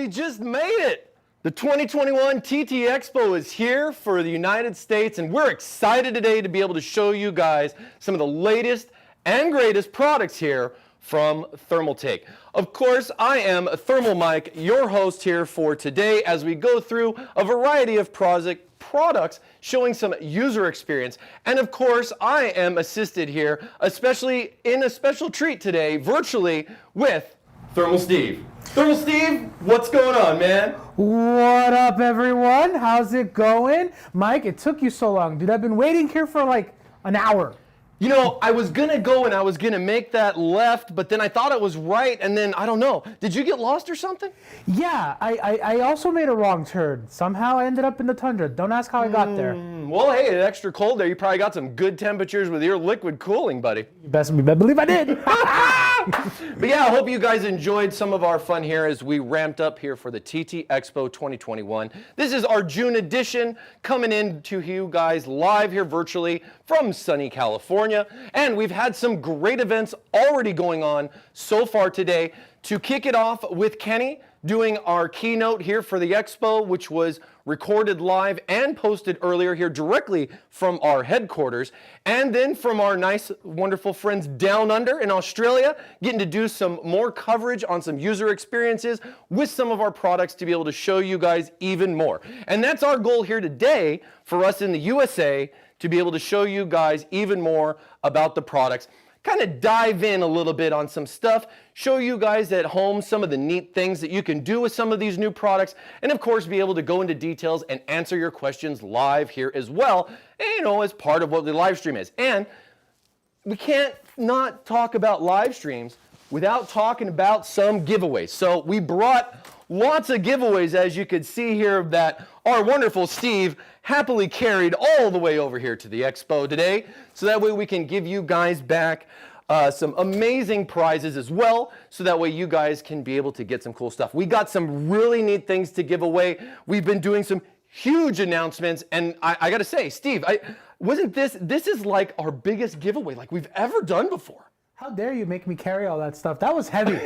we just made it. The 2021 TT Expo is here for the United States, and we're excited today to be able to show you guys some of the latest and greatest products here from Thermaltake. Of course, I am Thermal Mike, your host here for today as we go through a variety of products showing some user experience. And of course, I am assisted here, especially in a special treat today, virtually with Thermal Steve. Thermal Steve, what's going on, man? What up, everyone? How's it going? Mike, it took you so long. Dude, I've been waiting here for like an hour. You know, I was gonna go and I was gonna make that left, but then I thought it was right, and then I don't know. Did you get lost or something? Yeah, I also made a wrong turn. Somehow I ended up in the tundra. Don't ask how I got there. Well, hey, it's extra cold there. You probably got some good temperatures with your liquid cooling, buddy. You best believe I did. But yeah, I hope you guys enjoyed some of our fun here as we ramped up here for the TT Expo 2021. This is our June edition, coming in to you guys live here virtually from sunny California. And we've had some great events already going on so far today. To kick it off with Kenny doing our keynote here for the Expo, which was recorded live and posted earlier here directly from our headquarters. And then from our nice, wonderful friends down under in Australia, getting to do some more coverage on some user experiences with some of our products to be able to show you guys even more. And that's our goal here today for us in the USA, to be able to show you guys even more about the products. Kind of dive in a little bit on some stuff, show you guys at home some of the neat things that you can do with some of these new products, and of course be able to go into details and answer your questions live here as well, and, you know, as part of what the live stream is. And we can't not talk about live streams without talking about some giveaways. So we brought lots of giveaways, as you could see here, that our wonderful Steve happily carried all the way over here to the Expo today. So that way we can give you guys back some amazing prizes as well. So that way you guys can be able to get some cool stuff. We got some really neat things to give away. We've been doing some huge announcements. And I got to say, Steve, this is like our biggest giveaway like we've ever done before. How dare you make me carry all that stuff? That was heavy.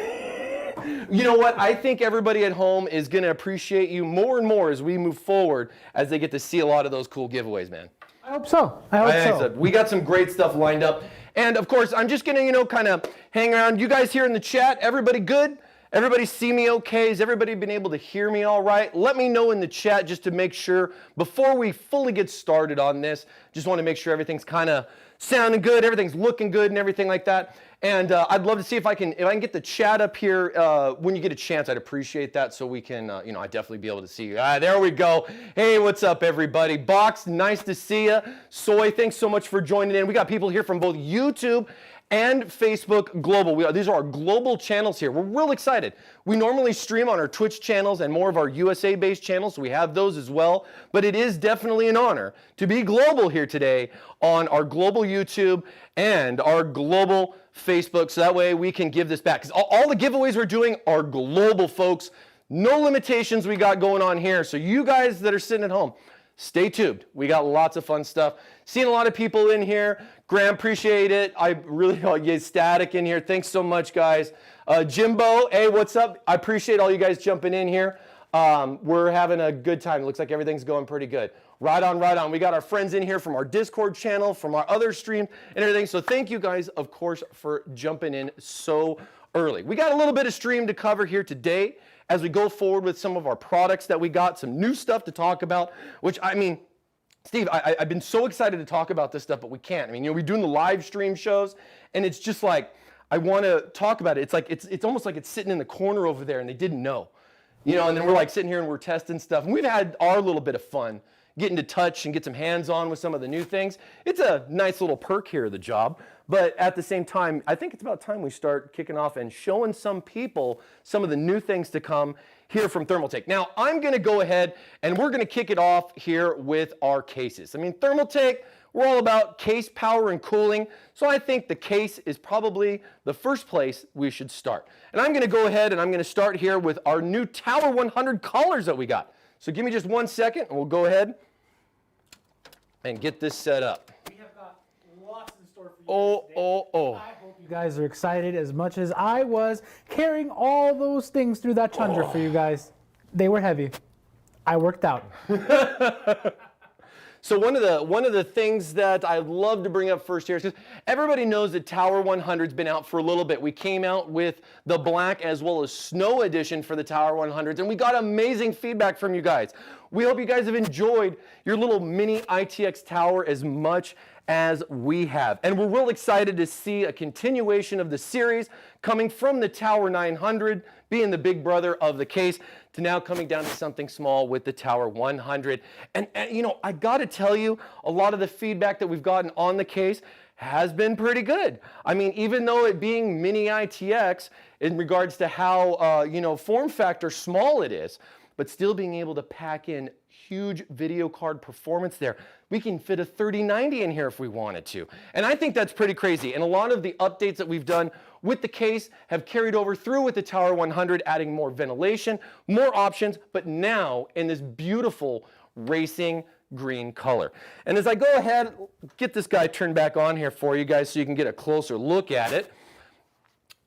You know what? I think everybody at home is going to appreciate you more and more as we move forward, as they get to see a lot of those cool giveaways, man. I hope so. I hope so. We got some great stuff lined up. And of course, I'm just going to, you know, kind of hang around. You guys here in the chat, everybody good? Everybody see me okay? Has everybody been able to hear me all right? Let me know in the chat just to make sure, before we fully get started on this, just want to make sure everything's kind of sounding good, everything's looking good and everything like that. And I'd love to see if I can get the chat up here when you get a chance. I'd appreciate that, so we can, you know, I'd definitely be able to see you. There we go. Hey, what's up, everybody? Box, nice to see you. Soy, thanks so much for joining in. We got people here from both YouTube and Facebook Global. These are our global channels here. We're real excited. We normally stream on our Twitch channels and more of our USA-based channels, so we have those as well. But it is definitely an honor to be global here today on our global YouTube and our global Facebook, so that way we can give this back. Because all the giveaways we're doing are global, folks. No limitations we got going on here. So you guys that are sitting at home, stay tuned. We got lots of fun stuff. Seeing a lot of people in here. Graham, appreciate it. I really get static in here. Thanks so much, guys. Jimbo, hey, what's up? I appreciate all you guys jumping in here. We're having a good time. It looks like everything's going pretty good. Right on, right on. We got our friends in here from our Discord channel, from our other stream and everything. So thank you guys, of course, for jumping in so early. We got a little bit of stream to cover here today as we go forward with some of our products that we got, some new stuff to talk about, which, I mean, Steve, I've been so excited to talk about this stuff, but we can't. I mean, you know, we're doing the live stream shows, and it's just like, I want to talk about it. It's like, it's almost like it's sitting in the corner over there, and they didn't know. You know, and then we're like sitting here and we're testing stuff, and we've had our little bit of fun getting to touch and get some hands-on with some of the new things. It's a nice little perk here of the job, but at the same time, I think it's about time we start kicking off and showing some people some of the new things to come here from Thermaltake. Now, I'm going to go ahead and we're going to kick it off here with our cases. I mean, Thermaltake, we're all about case power and cooling, so I think the case is probably the first place we should start. And I'm going to go ahead and I'm going to start here with our new Tower 100 collars that we got. So give me just 1 second and we'll go ahead and get this set up. We have got lots in store for you today. I hope you guys are excited as much as I was carrying all those things through that tundra for you guys. They were heavy. I worked out. So one of the things that I'd love to bring up first here is because everybody knows that Tower 100's been out for a little bit. We came out with the black as well as snow edition for the Tower 100s, and we got amazing feedback from you guys. We hope you guys have enjoyed your little mini ITX tower as much as we have. And we're real excited to see a continuation of the series coming from the Tower 900, being the big brother of the case, to now coming down to something small with the Tower 100. And you know, I gotta tell you, a lot of the feedback that we've gotten on the case has been pretty good. I mean, even though it being mini ITX in regards to how, you know, form factor small it is, but still being able to pack in huge video card performance there. We can fit a 3090 in here if we wanted to. And I think that's pretty crazy. And a lot of the updates that we've done with the case have carried over through with the Tower 100, adding more ventilation, more options, but now in this beautiful racing green color. And as I go ahead, get this guy turned back on here for you guys so you can get a closer look at it.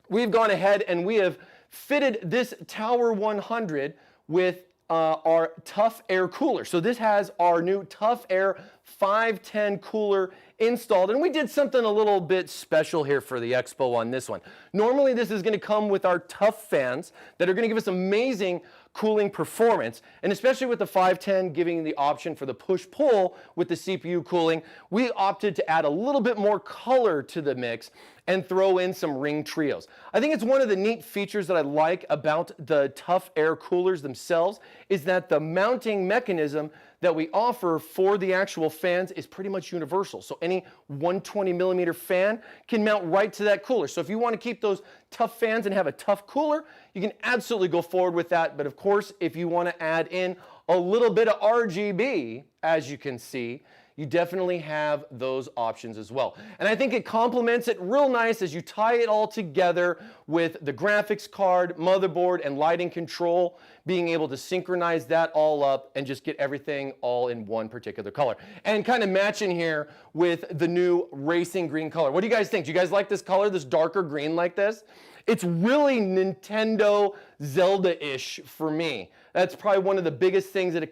We've gone ahead and we have fitted this Tower 100 with our Tough Air cooler. So this has our new Tough Air 510 cooler installed, and we did something a little bit special here for the Expo on this one. Normally this is going to come with our Tough fans that are going to give us amazing cooling performance, and especially with the 510 giving the option for the push-pull with the CPU cooling, we opted to add a little bit more color to the mix and throw in some ring trios. I think it's one of the neat features that I like about the Tough Air coolers themselves is that the mounting mechanism that we offer for the actual fans is pretty much universal. So any 120 millimeter fan can mount right to that cooler. So if you want to keep those tough fans and have a tough cooler, you can absolutely go forward with that. But of course, if you want to add in a little bit of RGB, as you can see, you definitely have those options as well. And I think it complements it real nice as you tie it all together with the graphics card, motherboard, and lighting control, being able to synchronize that all up and just get everything all in one particular color. And kind of matching here with the new racing green color. What do you guys think? Do you guys like this color, this darker green like this? It's really Nintendo Zelda-ish for me. That's probably one of the biggest things that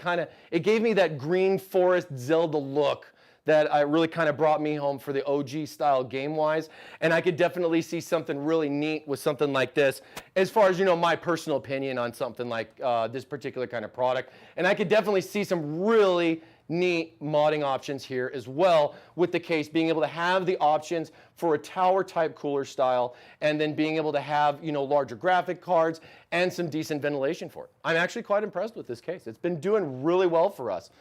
it gave me that green forest Zelda look that I really kind of brought me home for the OG style game-wise. And I could definitely see something really neat with something like this, as far as, you know, my personal opinion on something like this particular kind of product. And I could definitely see some really neat modding options here as well, with the case being able to have the options for a tower type cooler style, and then being able to have, you know, larger graphic cards and some decent ventilation for it. I'm actually quite impressed with this case. It's been doing really well for us.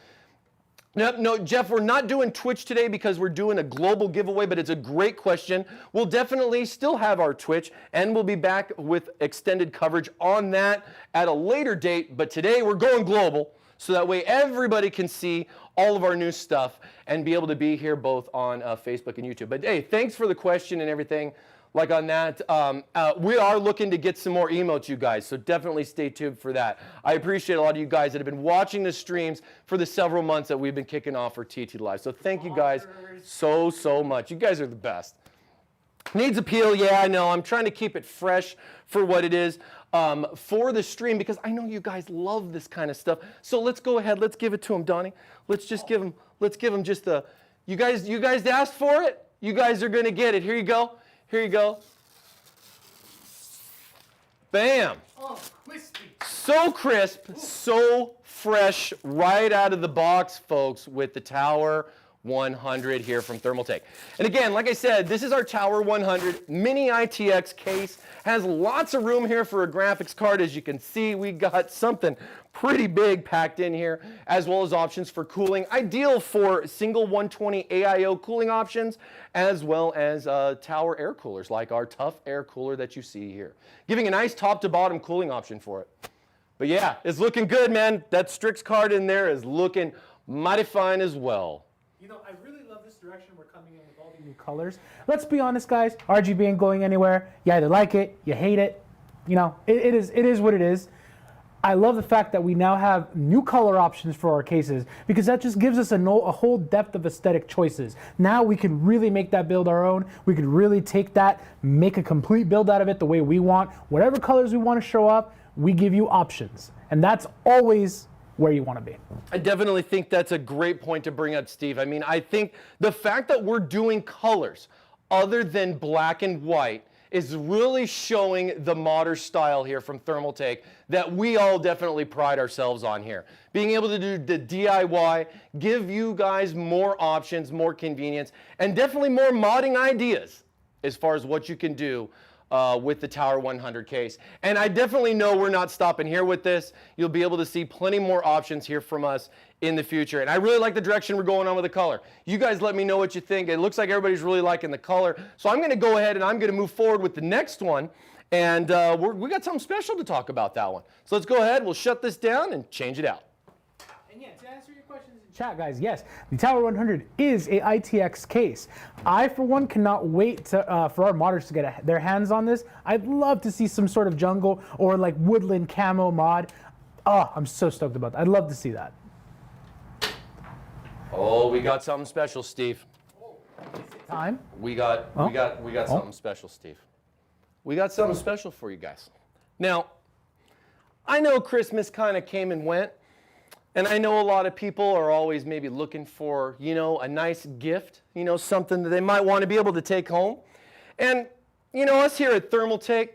No, Jeff, we're not doing Twitch today because we're doing a global giveaway, but it's a great question. We'll definitely still have our Twitch, and we'll be back with extended coverage on that at a later date, but today we're going global. So that way everybody can see all of our new stuff and be able to be here both on Facebook and YouTube. But hey, thanks for the question and everything. Like on that, we are looking to get some more emotes, you guys, so definitely stay tuned for that. I appreciate a lot of you guys that have been watching the streams for the several months that we've been kicking off for TT Live. So thank you guys so much. You guys are the best. Needs appeal, yeah, I know. I'm trying to keep it fresh for what it is for the stream, because I know you guys love this kind of stuff. So let's go ahead, let's give it to him, Donnie. Let's just give him just the, you guys asked for it. You guys are gonna get it. Here you go. Here you go. Bam. Oh, crispy. So crisp, so fresh, right out of the box, folks, with the Tower 100 here from Thermaltake. And again, like I said, this is our Tower 100 mini ITX case. Has lots of room here for a graphics card. As you can see, we got something pretty big packed in here, as well as options for cooling. Ideal for single 120 AIO cooling options, as well as tower air coolers, like our Tough Air cooler that you see here. Giving a nice top to bottom cooling option for it. But yeah, it's looking good, man. That Strix card in there is looking mighty fine as well. You know, I really love this direction we're coming in with all the new colors. Let's be honest, guys. RGB ain't going anywhere. You either like it, you hate it. You know, it is what it is. I love the fact that we now have new color options for our cases, because that just gives us a whole depth of aesthetic choices. Now we can really make that build our own. We can really take that, make a complete build out of it the way we want. Whatever colors we want to show up, we give you options. And that's always where you want to be. I definitely think that's a great point to bring up, Steve. I mean, I think the fact that we're doing colors other than black and white is really showing the modern style here from Thermaltake that we all definitely pride ourselves on here. Being able to do the DIY, give you guys more options, more convenience, and definitely more modding ideas as far as what you can do with the Tower 100 case. And I definitely know we're not stopping here with this. You'll be able to see plenty more options here from us in the future. And I really like the direction we're going on with the color. You guys let me know what you think. It looks like everybody's really liking the color. So I'm gonna go ahead and I'm gonna move forward with the next one. And we got something special to talk about that one. So let's go ahead, we'll shut this down and change it out. And yeah, to answer your questions in chat, guys, yes, the Tower 100 is a ITX case. I, for one, cannot wait for our modders to get their hands on this. I'd love to see some sort of jungle or like woodland camo mod. Oh, I'm so stoked about that. I'd love to see that. Oh, we got something special, Steve. Time? We got something special, Steve. We got something special for you guys. Now, I know Christmas kind of came and went, and I know a lot of people are always maybe looking for, you know, a nice gift, you know, something that they might want to be able to take home. And, you know, us here at Thermaltake,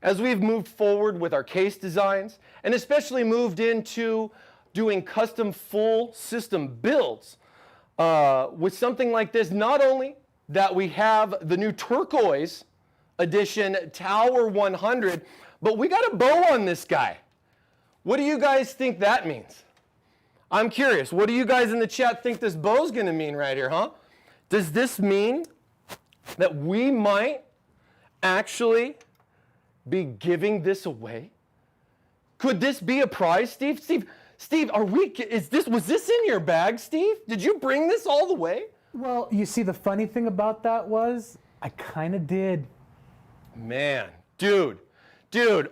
as we've moved forward with our case designs, and especially moved into doing custom full system builds, with something like this, not only that we have the new Turquoise edition Tower 100, but we got a bow on this guy. What do you guys think that means? I'm curious. What do you guys in the chat think this bow's gonna mean right here, huh? Does this mean that we might actually be giving this away? Could this be a prize, Steve? Steve, was this in your bag, Steve? Did you bring this all the way? Well, you see, the funny thing about that was I kind of did. Man, dude,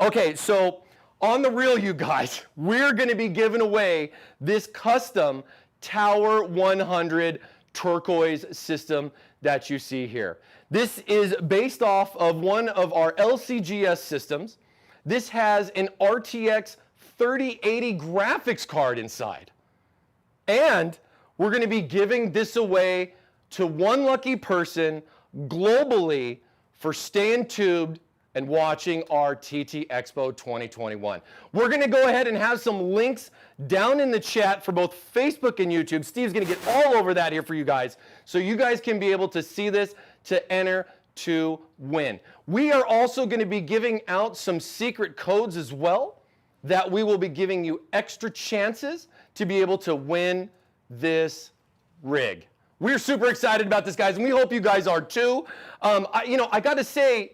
okay, so on the real, you guys, we're gonna be giving away this custom Tower 100 Turquoise system that you see here. This is based off of one of our LCGS systems. This has an RTX 3080 graphics card inside. And we're gonna be giving this away to one lucky person globally for staying tubed and watching our TT Expo 2021. We're gonna go ahead and have some links down in the chat for both Facebook and YouTube. Steve's gonna get all over that here for you guys, so you guys can be able to see this to enter to win. We are also gonna be giving out some secret codes as well, that we will be giving you extra chances to be able to win this rig. We're super excited about this, guys, and we hope you guys are too. I gotta say,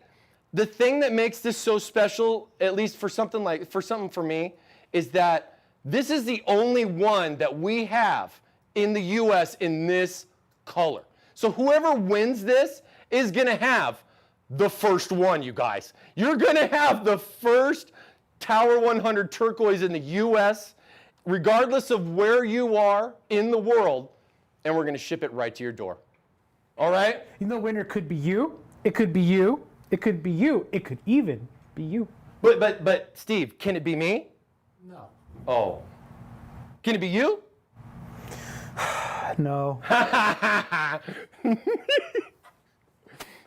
the thing that makes this so special, at least for something for me, is that this is the only one that we have in the US in this color. So whoever wins this is gonna have the first one, you guys. You're gonna have the first Tower 100 Turquoise in the US, regardless of where you are in the world, and we're gonna ship it right to your door. All right? You know, the winner could be you, it could be you, it could be you, it could even be you. But Steve, can it be me? No. Oh. Can it be you? No.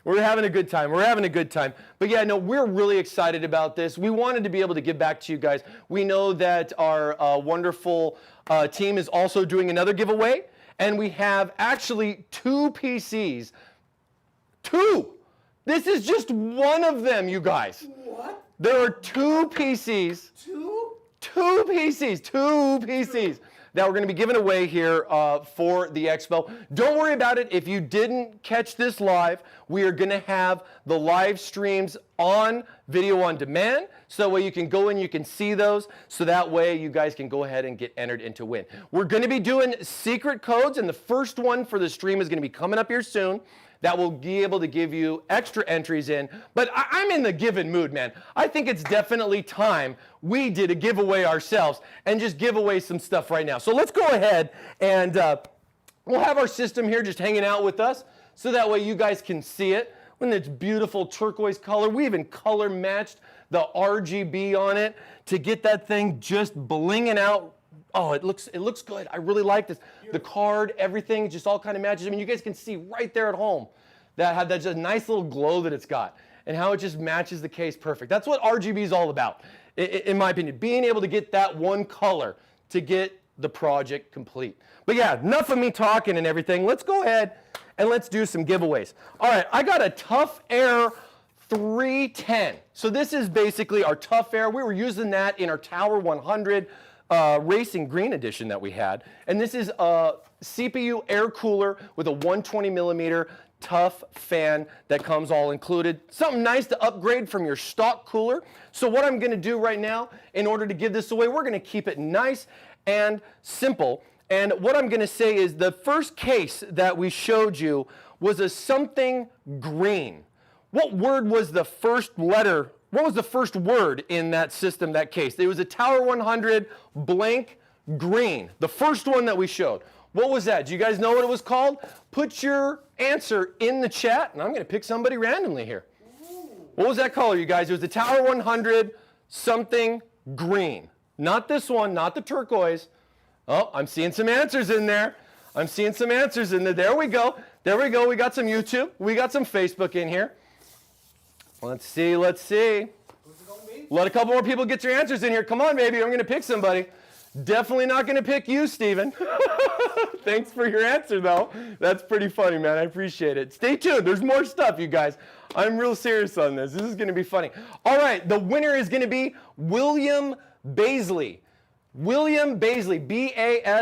We're having a good time. We're having a good time. But yeah, no, we're really excited about this. We wanted to be able to give back to you guys. We know that our wonderful team is also doing another giveaway, and we have actually 2 PCs. 2! This is just one of them, you guys. What? There are 2 PCs. 2? 2 PCs that we're going to be giving away here for the Expo. Don't worry about it. If you didn't catch this live, we are going to have the live streams on video on demand, so that way you can go in, you can see those, so that way you guys can go ahead and get entered into win. We're going to be doing secret codes, and the first one for the stream is going to be coming up here soon. that will be able to give you extra entries in. But I'm in the giving mood, man. I think it's definitely time we did a giveaway ourselves and just give away some stuff right now. So let's go ahead and we'll have our system here just hanging out with us so that way you guys can see it. When it's beautiful turquoise color, we even color matched the RGB on it to get that thing just blinging out. Oh, it looks good. I really like this. The card, everything, just all kind of matches. I mean, you guys can see right there at home that just nice little glow that it's got and how it just matches the case perfect. That's what RGB is all about, in my opinion, being able to get that one color to get the project complete. But yeah, enough of me talking and everything. Let's go ahead and let's do some giveaways. All right, I got a Tough Air 310. So this is basically our Tough Air. We were using that in our Tower 100 Racing Green edition that we had. And this is a CPU air cooler with a 120 millimeter tough fan that comes all included. Something nice to upgrade from your stock cooler. So what I'm gonna do right now, in order to give this away, we're gonna keep it nice and simple. And what I'm gonna say is the first case that we showed you was a something green. What word was the first letter? What was the first word in that system, that case? It was a Tower 100 blank green, the first one that we showed. What was that? Do you guys know what it was called? Put your answer in the chat, and I'm going to pick somebody randomly here. What was that color, you guys? It was the Tower 100 something green. Not this one, not the turquoise. Oh, I'm seeing some answers in there. I'm seeing some answers in there. There we go. There we go. We got some YouTube. We got some Facebook in here. Let's see, let's see. Let a couple more people get your answers in here. Come on, baby, I'm going to pick somebody. Definitely not going to pick you, Steven. Thanks for your answer, though. That's pretty funny, man. I appreciate it. Stay tuned. There's more stuff, you guys. I'm real serious on this. This is going to be funny. All right, the winner is going to be William Baisley. William Baisley, B-A-S-L-E-Y.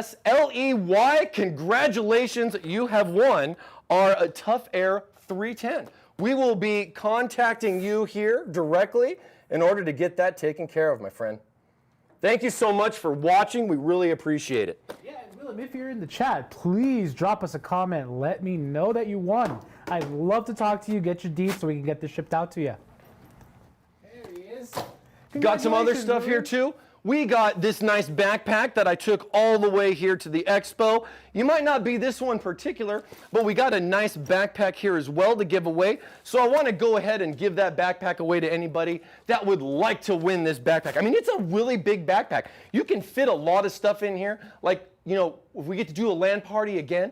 Congratulations, you have won our Tough Air 310. We will be contacting you here directly in order to get that taken care of, my friend. Thank you so much for watching. We really appreciate it. Yeah, and Willem, if you're in the chat, please drop us a comment. Let me know that you won. I'd love to talk to you, get your deets so we can get this shipped out to you. There he is. Got some other stuff here too. We got this nice backpack that I took all the way here to the Expo. You might not be this one particular, but we got a nice backpack here as well to give away. So I want to go ahead and give that backpack away to anybody that would like to win this backpack. I mean, it's a really big backpack. You can fit a lot of stuff in here. Like, you know, if we get to do a LAN party again,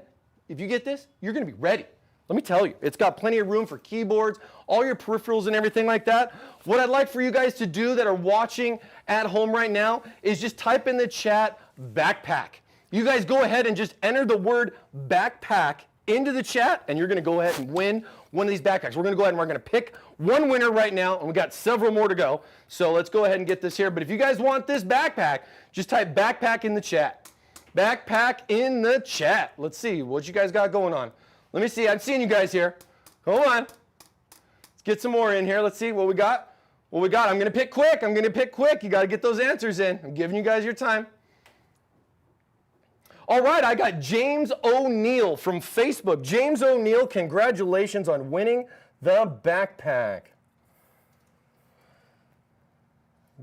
if you get this, you're going to be ready. Let me tell you, it's got plenty of room for keyboards, all your peripherals and everything like that. What I'd like for you guys to do that are watching at home right now is just type in the chat, backpack. You guys go ahead and just enter the word backpack into the chat, and you're gonna go ahead and win one of these backpacks. We're gonna go ahead and we're gonna pick one winner right now, and we got several more to go. So let's go ahead and get this here. But if you guys want this backpack, just type backpack in the chat. Backpack in the chat. Let's see what you guys got going on. Let me see. I'm seeing you guys here. Hold on. Let's get some more in here. Let's see what we got. What we got. I'm going to pick quick. I'm going to pick quick. You got to get those answers in. I'm giving you guys your time. All right. I got James O'Neill from Facebook. James O'Neill, congratulations on winning the backpack.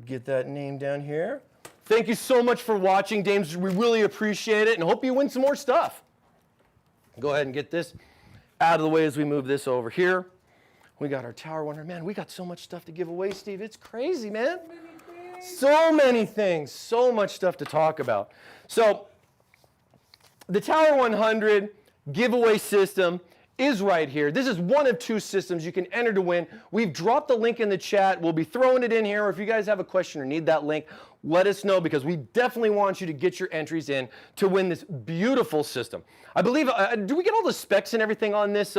Get that name down here. Thank you so much for watching, James. We really appreciate it and hope you win some more stuff. Go ahead and get this out of the way as we move this over here. We got our Tower 100. Man, we got so much stuff to give away, Steve. It's crazy, man. So many things. So much stuff to talk about. So the Tower 100 giveaway system is right here. This is one of two systems you can enter to win. We've dropped the link in the chat. We'll be throwing it in here. Or if you guys have a question or need that link, let us know because we definitely want you to get your entries in to win this beautiful system. I believe, do we get all the specs and everything on this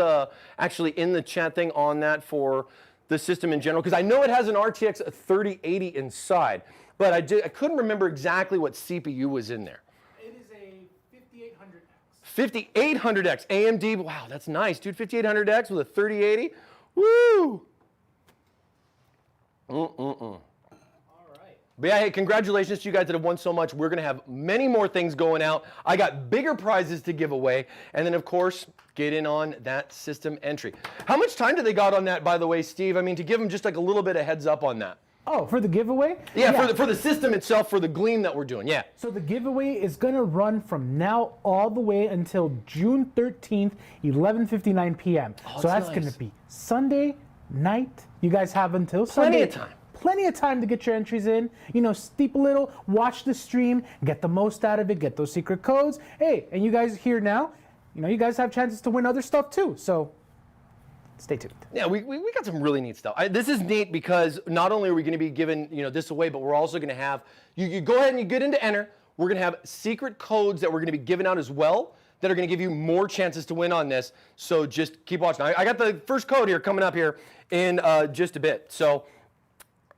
actually in the chat thing on that for the system in general? Because I know it has an RTX 3080 inside, but I couldn't remember exactly what CPU was in there. It is a 5800X. 5800X AMD. Wow, that's nice, dude. 5800X with a 3080. Woo! All right. But yeah, hey, congratulations to you guys that have won so much. We're going to have many more things going out. I got bigger prizes to give away. And then, of course, get in on that system entry. How much time do they got on that, by the way, Steve? I mean, to give them just like a little bit of heads up on that. Oh, for the giveaway? Yeah, for the system itself, for the Gleam that we're doing, yeah. So the giveaway is going to run from now all the way until June 13th, 11:59 p.m. So that's going to be Sunday night. You guys have until Sunday. Plenty of time. Plenty of time to get your entries in. You know, steep a little, watch the stream, get the most out of it, get those secret codes. Hey, and you guys here now, you know, you guys have chances to win other stuff too. So stay tuned. Yeah, we got some really neat stuff. This is neat because not only are we going to be giving this away, but we're also going to have, you go ahead and you get into enter. We're going to have secret codes that we're going to be giving out as well that are going to give you more chances to win on this. So just keep watching. I got the first code here coming up here in just a bit. So,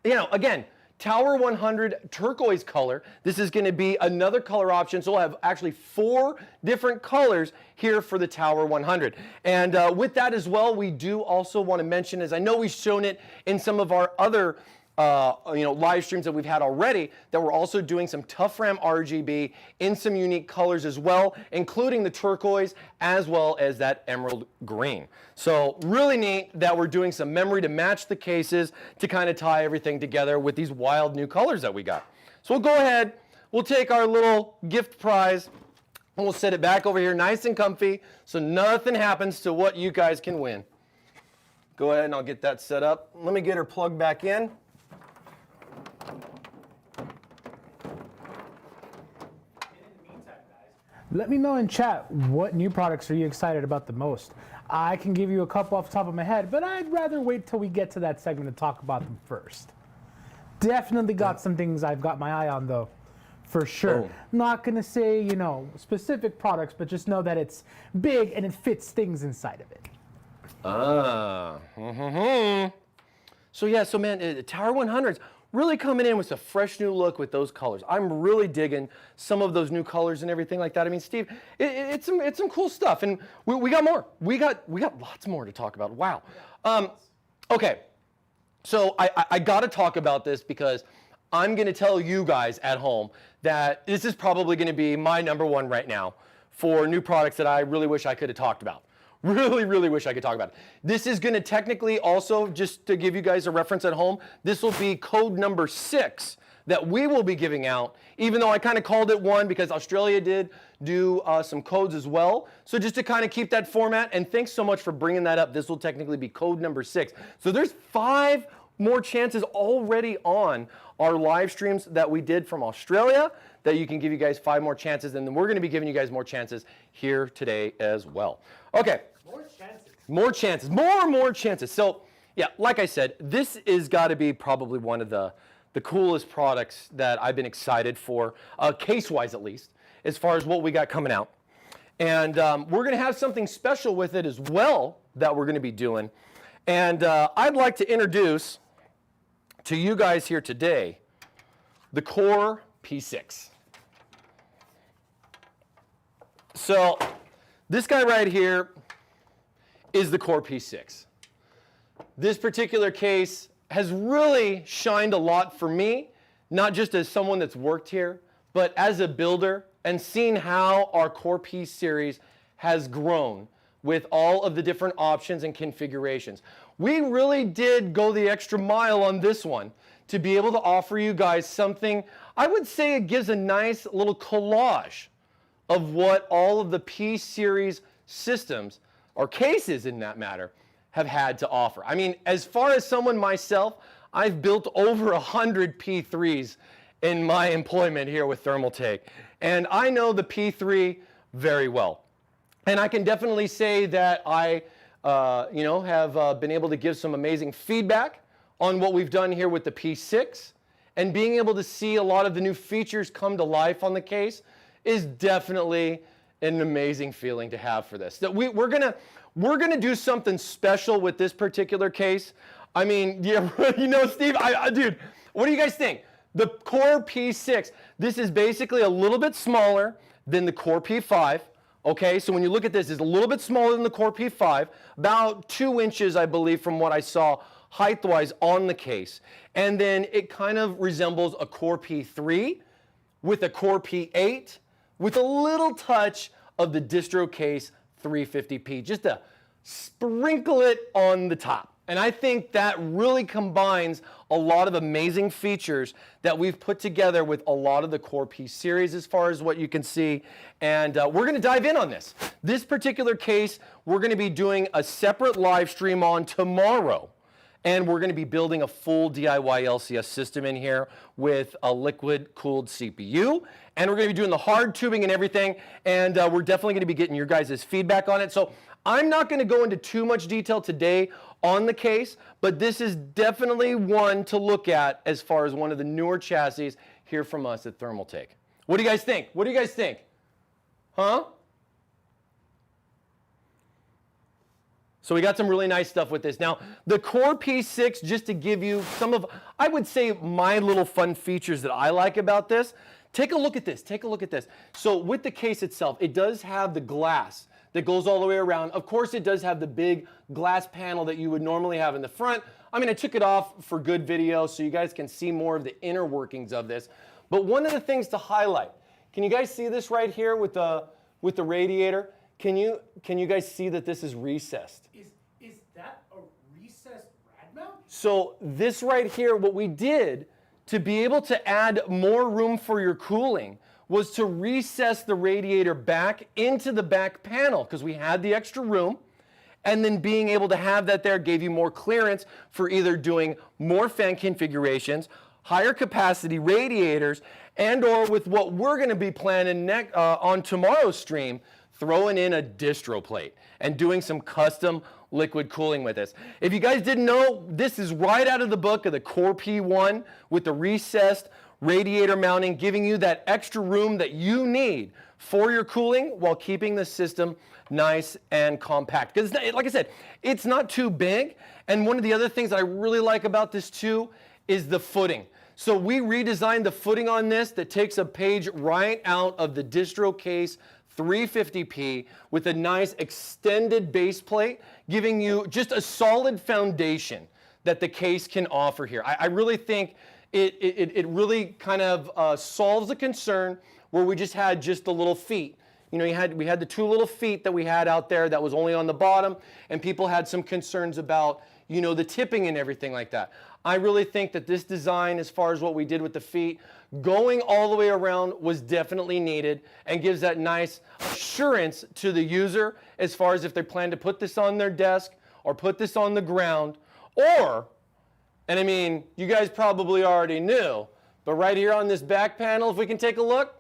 again, Tower 100 turquoise color. This is going to be another color option. So we'll have actually 4 different colors here for the Tower 100. And with that as well, we do also want to mention, as I know we've shown it in some of our other live streams that we've had already, that we're also doing some Tough Ram RGB in some unique colors as well, including the turquoise as well as that emerald green. So really neat that we're doing some memory to match the cases to kind of tie everything together with these wild new colors that we got. So we'll go ahead, we'll take our little gift prize and we'll set it back over here nice and comfy so nothing happens to what you guys can win. Go ahead and I'll get that set up. Let me get her plugged back in. Let me know in chat what new products are you excited about the most. I can give you a couple off the top of my head, but I'd rather wait till we get to that segment to talk about them first. Definitely got some things I've got my eye on though, for sure. Oh. Not gonna say, specific products, but just know that it's big and it fits things inside of it. So man, Tower 100s really coming in with a fresh new look with those colors. I'm really digging some of those new colors and everything like that. I mean, Steve, it's some cool stuff, and we got more. We got lots more to talk about. Wow. Okay, so I got to talk about this because I'm going to tell you guys at home that this is probably going to be my #1 right now for new products that I really wish I could have talked about. Really, really wish I could talk about it. This is going to technically also, just to give you guys a reference at home, this will be code number 6 that we will be giving out, even though I kind of called it 1 because Australia did do some codes as well. So just to kind of keep that format, and thanks so much for bringing that up. This will technically be code number 6. So there's 5 more chances already on our live streams that we did from Australia that you can give you guys 5 more chances, and then we're going to be giving you guys more chances here today as well. Okay. More chances. More chances. More chances. So, yeah, like I said, this is got to be probably one of the coolest products that I've been excited for, case-wise at least, as far as what we got coming out. And we're going to have something special with it as well that we're going to be doing. And I'd like to introduce to you guys here today the Core P6. So this guy right here is the Core P6. This particular case has really shined a lot for me, not just as someone that's worked here, but as a builder and seen how our Core P series has grown with all of the different options and configurations. We really did go the extra mile on this one to be able to offer you guys something. I would say it gives a nice little collage of what all of the P series systems, or cases in that matter, have had to offer. I mean, as far as someone myself, I've built over 100 P3s in my employment here with Thermaltake, and I know the P3 very well. And I can definitely say that I have been able to give some amazing feedback on what we've done here with the P6, and being able to see a lot of the new features come to life on the case is definitely an amazing feeling to have for this. That we're gonna do something special with this particular case. I mean, yeah, Steve, dude, what do you guys think? The Core P6, this is basically a little bit smaller than the Core P5. Okay, so when you look at this, it's a little bit smaller than the Core P5, about 2 inches, I believe, from what I saw height-wise on the case. And then it kind of resembles a Core P3 with a Core P8 with a little touch of the distro case 350p, just to sprinkle it on the top. And I think that really combines a lot of amazing features that we've put together with a lot of the Core P series as far as what you can see. And we're going to dive in on this. This particular case, we're going to be doing a separate live stream on tomorrow. And we're going to be building a full DIY LCS system in here with a liquid-cooled CPU. And we're going to be doing the hard tubing and everything. And we're definitely going to be getting your guys' feedback on it. So I'm not going to go into too much detail today on the case, but this is definitely one to look at as far as one of the newer chassis here from us at Thermaltake. What do you guys think? What do you guys think? Huh? So we got some really nice stuff with this. Now, the Core P6, just to give you some of, I would say, my little fun features that I like about this. Take a look at this. Take a look at this. So with the case itself, it does have the glass that goes all the way around. Of course, it does have the big glass panel that you would normally have in the front. I mean, I took it off for good video so you guys can see more of the inner workings of this. But one of the things to highlight, can you guys see this right here with the radiator? Can you guys see that this is recessed? Is that a recessed rad mount? So this right here, what we did to be able to add more room for your cooling was to recess the radiator back into the back panel because we had the extra room, and then being able to have that there gave you more clearance for either doing more fan configurations, higher capacity radiators, and or with what we're going to be planning on tomorrow's stream, throwing in a distro plate and doing some custom liquid cooling with this. If you guys didn't know, this is right out of the book of the Core P1 with the recessed radiator mounting, giving you that extra room that you need for your cooling while keeping the system nice and compact. Because like I said, it's not too big. And one of the other things that I really like about this too is the footing. So we redesigned the footing on this that takes a page right out of the distro case 350p with a nice extended base plate, giving you just a solid foundation that the case can offer here. I really think it really kind of solves the concern where we just had just the little feet. You know, we had the two little feet that we had out there that was only on the bottom, and people had some concerns about, you know, the tipping and everything like that. I really think that this design, as far as what we did with the feet, going all the way around was definitely needed and gives that nice assurance to the user as far as if they plan to put this on their desk or put this on the ground, or, and I mean, you guys probably already knew, but right here on this back panel, if we can take a look,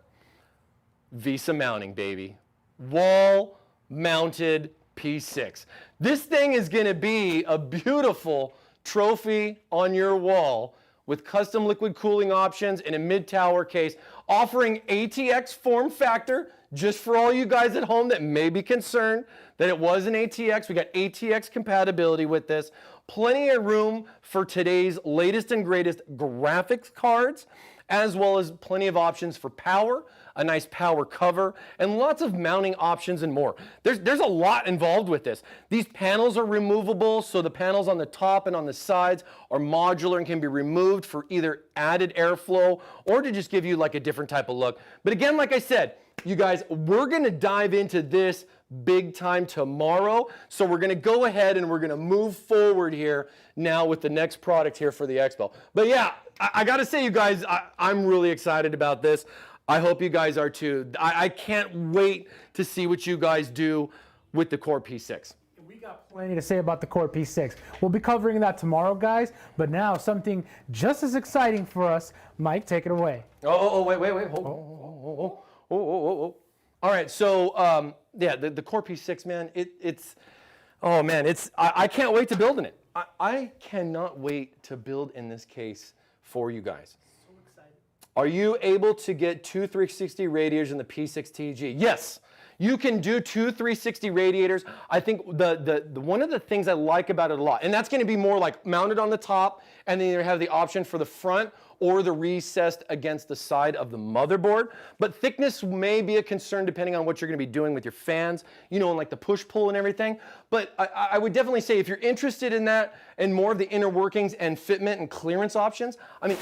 Visa mounting, baby. Wall mounted P6. This thing is going to be a beautiful trophy on your wall with custom liquid cooling options in a mid-tower case, offering ATX form factor. Just for all you guys at home that may be concerned that it was an ATX, we got ATX compatibility with this. Plenty of room for today's latest and greatest graphics cards, as well as plenty of options for power, a nice power cover, and lots of mounting options and more. There's a lot involved with this. These panels are removable, so the panels on the top and on the sides are modular and can be removed for either added airflow or to just give you like a different type of look. But again, like I said, you guys, we're gonna dive into this big time tomorrow. So we're gonna go ahead and we're gonna move forward here now with the next product here for the Expo. But yeah, I gotta say, you guys, I'm really excited about this. I hope you guys are too. I can't wait to see what you guys do with the Core P6. We got plenty to say about the Core P6. We'll be covering that tomorrow, guys. But now something just as exciting for us. Mike, take it away. Wait. Hold. All right, so yeah, the Core P6, man, I can't wait to build in it. I cannot wait to build in this case for you guys. So excited. Are you able to get two 360 radiators in the P6 TG? Yes. You can do 2 360 radiators. I think the one of the things I like about it a lot, and that's going to be more like mounted on the top, and then you have the option for the front or the recessed against the side of the motherboard. But thickness may be a concern depending on what you're going to be doing with your fans, you know, and like the push-pull and everything. But I would definitely say if you're interested in that and more of the inner workings and fitment and clearance options, I mean,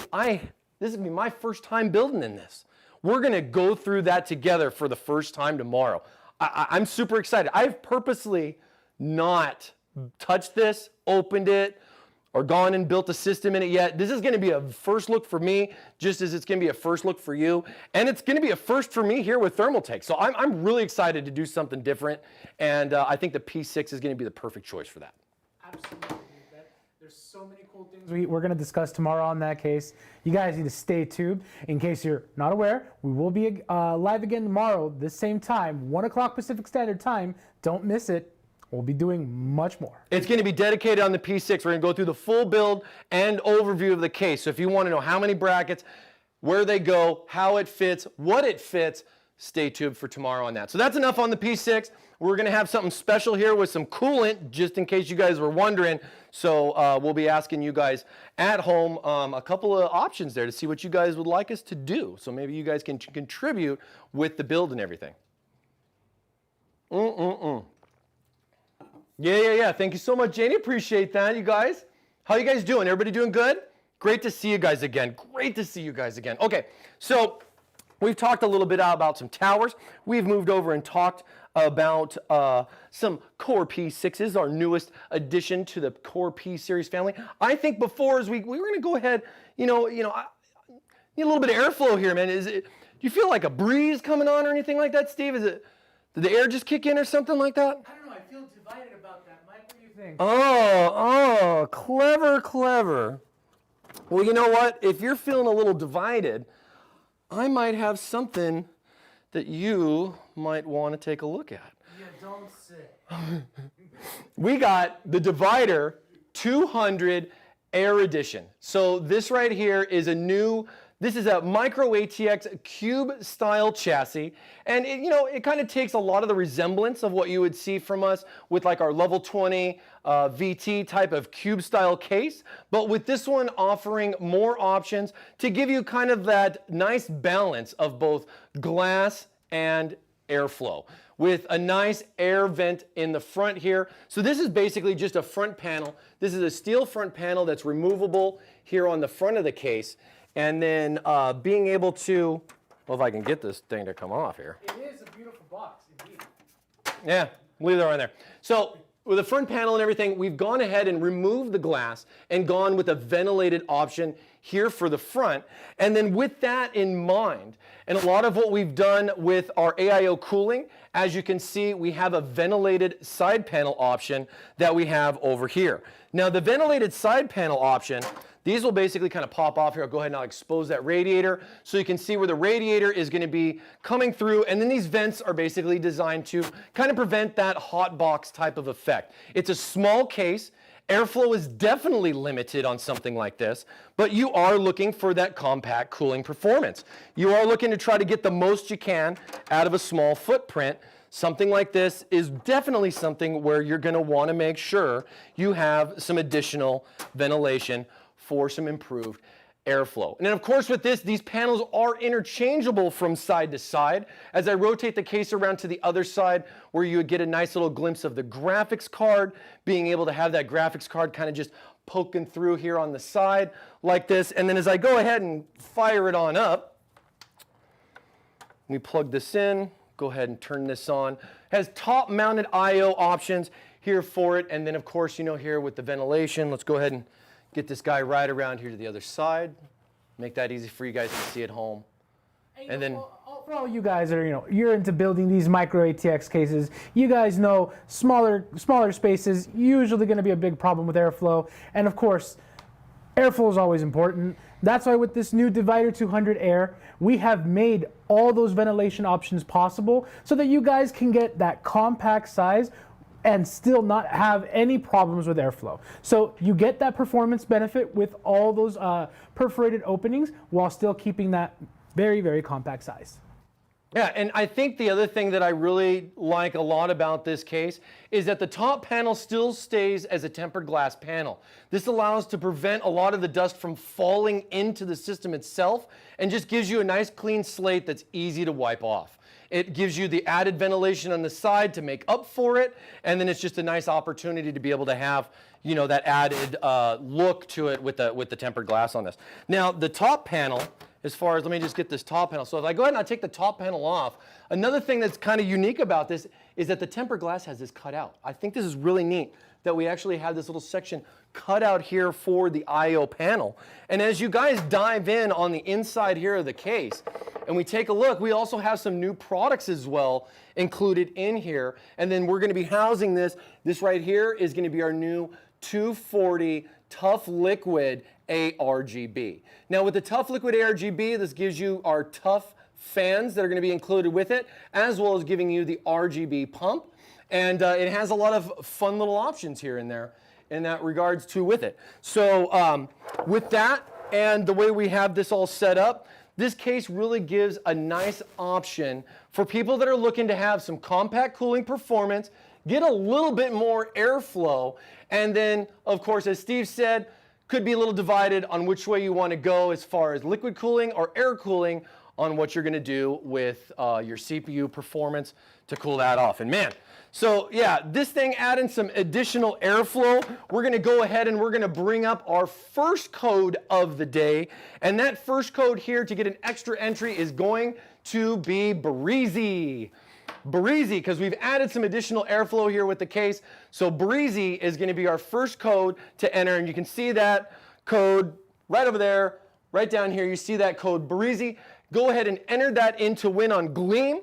this is going to be my first time building in this. We're going to go through that together for the first time tomorrow. I'm super excited. I've purposely not touched this, opened it, or gone and built a system in it yet. This is going to be a first look for me, just as it's going to be a first look for you. And it's going to be a first for me here with Thermaltake. So I'm really excited to do something different. And I think the P6 is going to be the perfect choice for that. Absolutely. There's so many cool things we're going to discuss tomorrow on that case. You guys need to stay tuned. In case you're not aware, we will be live again tomorrow, this same time, 1 o'clock Pacific Standard Time. Don't miss it. We'll be doing much more. It's going to be dedicated on the P6. We're going to go through the full build and overview of the case. So if you want to know how many brackets, where they go, how it fits, what it fits, stay tuned for tomorrow on that. So that's enough on the P6. We're going to have something special here with some coolant, just in case you guys were wondering. So we'll be asking you guys at home a couple of options there to see what you guys would like us to do. So maybe you guys can contribute with the build and everything. Yeah. Thank you so much, Janie. Appreciate that, you guys. How you guys doing? Everybody doing good? Great to see you guys again. Great to see you guys again. Okay, so we've talked a little bit about some towers. We've moved over and talked about some Core P6s, our newest addition to the Core P series family. I think before, as we were going to go ahead, you know, need a little bit of airflow here, man. Do you feel like a breeze coming on or anything like that, Steve? Did the air just kick in or something like that? I don't know. I feel divided about that. Mike, what do you think? Oh, clever. Well, you know what? If you're feeling a little divided, I might have something that you might want to take a look at. Yeah, don't say. We got the Divider 200 Air Edition. So this right here is this is a micro ATX cube style chassis, and it kind of takes a lot of the resemblance of what you would see from us with like our level 20 VT type of cube style case, but with this one offering more options to give you kind of that nice balance of both glass and airflow with a nice air vent in the front here. So this is basically just a front panel. This is a steel front panel that's removable here on the front of the case. And then being able to, well, if I can get this thing to come off here. It is a beautiful box, indeed. Yeah, leave that right there. So with the front panel and everything, we've gone ahead and removed the glass and gone with a ventilated option here for the front. And then with that in mind, and a lot of what we've done with our AIO cooling, as you can see, we have a ventilated side panel option that we have over here. Now the ventilated side panel option, these will basically kind of pop off here. I'll go ahead and I'll expose that radiator so you can see where the radiator is going to be coming through. And then these vents are basically designed to kind of prevent that hot box type of effect. It's a small case. Airflow is definitely limited on something like this, but you are looking for that compact cooling performance. You are looking to try to get the most you can out of a small footprint. Something like this is definitely something where you're going to want to make sure you have some additional ventilation for some improved airflow. And then of course with this, these panels are interchangeable from side to side. As I rotate the case around to the other side, where you would get a nice little glimpse of the graphics card, being able to have that graphics card kind of just poking through here on the side like this. And then as I go ahead and fire it on up, we plug this in, go ahead and turn this on. It has top mounted IO options here for it. And then of course, here with the ventilation, let's go ahead and get this guy right around here to the other side. Make that easy for you guys to see at home. And then for all you guys that are, you're into building these micro ATX cases, you guys know smaller spaces usually going to be a big problem with airflow. And of course, airflow is always important. That's why with this new Divider 200 Air, we have made all those ventilation options possible so that you guys can get that compact size and still not have any problems with airflow. So you get that performance benefit with all those perforated openings while still keeping that very, very compact size. Yeah, and I think the other thing that I really like a lot about this case is that the top panel still stays as a tempered glass panel. This allows to prevent a lot of the dust from falling into the system itself and just gives you a nice clean slate that's easy to wipe off. It gives you the added ventilation on the side to make up for it, and then it's just a nice opportunity to be able to have, you know, that added look to it with the tempered glass on this. Now, the top panel, as far as, let me just get this top panel. So if I go ahead and I take the top panel off, another thing that's kind of unique about this is that the tempered glass has this cut out. I think this is really neat that we actually have this little section cut out here for the I/O panel. And as you guys dive in on the inside here of the case, and we take a look, we also have some new products as well included in here. And then we're going to be housing this. This right here is going to be our new 240 Tough Liquid ARGB. Now with the Tough Liquid ARGB, this gives you our tough fans that are going to be included with it, as well as giving you the RGB pump. And it has a lot of fun little options here and there in that regards to with it. So with that and the way we have this all set up, this case really gives a nice option for people that are looking to have some compact cooling performance, get a little bit more airflow, and then, of course, as Steve said, could be a little divided on which way you want to go as far as liquid cooling or air cooling on what you're going to do with your CPU performance to cool that off. And man, so yeah, this thing adding some additional airflow, we're going to go ahead and we're going to bring up our first code of the day. And that first code here to get an extra entry is going to be Breezy. Breezy, because we've added some additional airflow here with the case. So Breezy is going to be our first code to enter, and you can see that code right over there, right down here. You see that code Breezy. Go ahead and enter that in to win on Gleam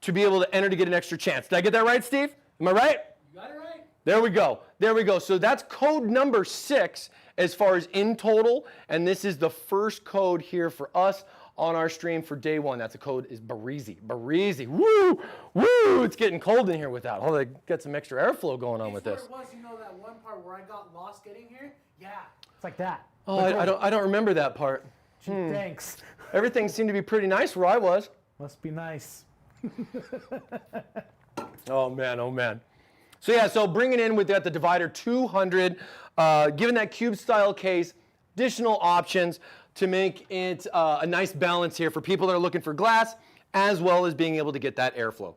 to be able to enter to get an extra chance. Did I get that right, Steve? Am I right? You got it right. There we go. There we go. So that's code number 6 as far as in total, and this is the first code here for us on our stream for day 1. That's the code is Breezy. Breezy. Woo! Woo! It's getting cold in here with that. Oh, they got some extra airflow going on with this. It was, you know, that one part where I got lost getting here? Yeah. It's like that. Oh, I don't remember that part. Thanks. Everything seemed to be pretty nice where I was. Must be nice. Oh man, oh man. So yeah, so bringing in with that the Divider 200, given that cube style case, additional options to make it a nice balance here for people that are looking for glass, as well as being able to get that airflow.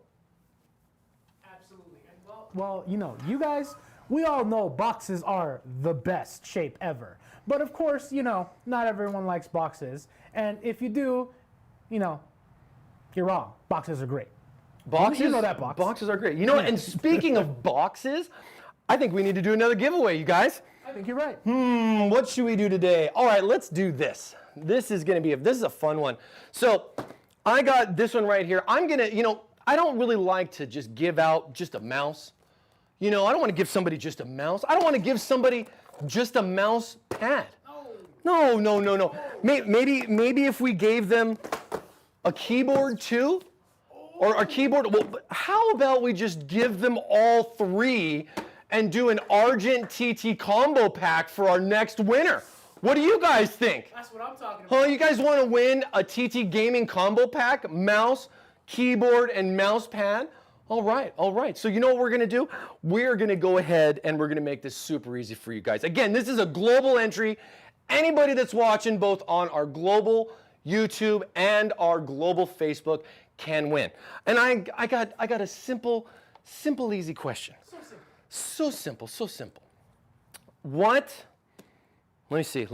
Absolutely. And well, you know, you guys, we all know boxes are the best shape ever. But of course, you know, not everyone likes boxes. And if you do, you know, you're wrong. Boxes are great. Boxes, you know that box. Boxes are great. You know what? And speaking of boxes, I think we need to do another giveaway, you guys. I think you're right. What should we do today? All right, let's do this. This is going to be this is a fun one. So I got this one right here. I'm going to, you know, I don't really like to just give out just a mouse. You know, I don't want to give somebody just a mouse. I don't want to give somebody just a mouse pad. No. Maybe if we gave them a keyboard too, or a keyboard. Well, how about we just give them all 3 and do an Argent TT combo pack for our next winner? What do you guys think? That's what I'm talking about. Huh, you guys want to win a TT gaming combo pack, mouse, keyboard, and mouse pad? All right. So you know what we're going to do? We're going to go ahead and we're going to make this super easy for you guys. Again, this is a global entry. Anybody that's watching both on our global YouTube and our global Facebook can win. And I got a simple, easy question. So simple. What? Let me see.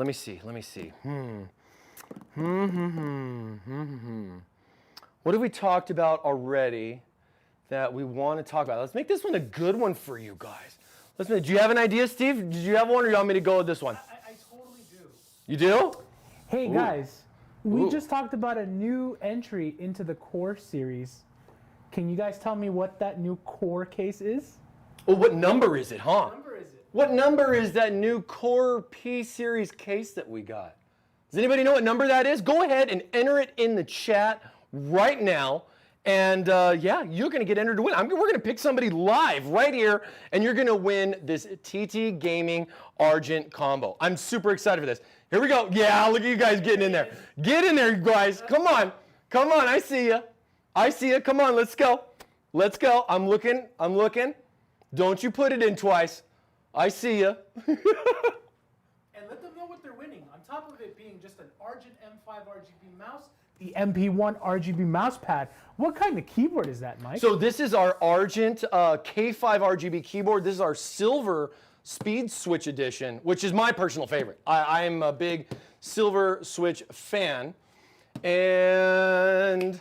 What have we talked about already that we want to talk about? Let's make this one a good one for you guys. Do you have an idea, Steve? Did you have one, or do you want me to go with this one? I totally do. You do? Hey, guys. We just talked about a new entry into the Core series. Can you guys tell me what that new Core case is? Oh, what number is it, huh? What number is it? What number is that new Core P series case that we got? Does anybody know what number that is? Go ahead and enter it in the chat right now. And yeah, you're going to get entered to win. We're going to pick somebody live right here, and you're going to win this TT Gaming Argent combo. I'm super excited for this. Here we go. Yeah, look at you guys getting in there. Get in there, you guys. Come on. I see you. I see it. Come on, let's go. Let's go. I'm looking. I'm looking. Don't you put it in twice. I see you. And let them know what they're winning. On top of it being just an Argent M5 RGB mouse, the MP1 RGB mouse pad. What kind of keyboard is that, Mike? So this is our Argent K5 RGB keyboard. This is our silver speed switch edition, which is my personal favorite. I'm a big silver switch fan. And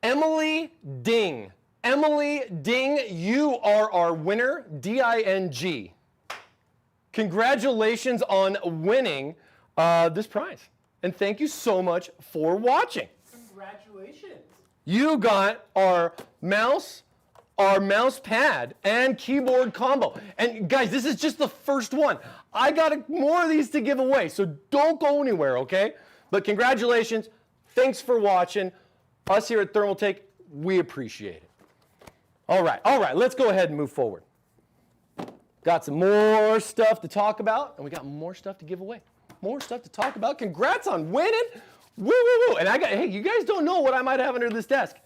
Emily Ding, you are our winner, D-I-N-G. Congratulations on winning this prize. And thank you so much for watching. Congratulations. You got our mouse pad, and keyboard combo. And guys, this is just the first one. I got more of these to give away, so don't go anywhere, okay? But congratulations. Thanks for watching. Us here at Thermaltake, we appreciate it. All right, let's go ahead and move forward. Got some more stuff to talk about, and we got more stuff to give away. More stuff to talk about. Congrats on winning. Woo, woo, woo. And hey, you guys don't know what I might have under this desk.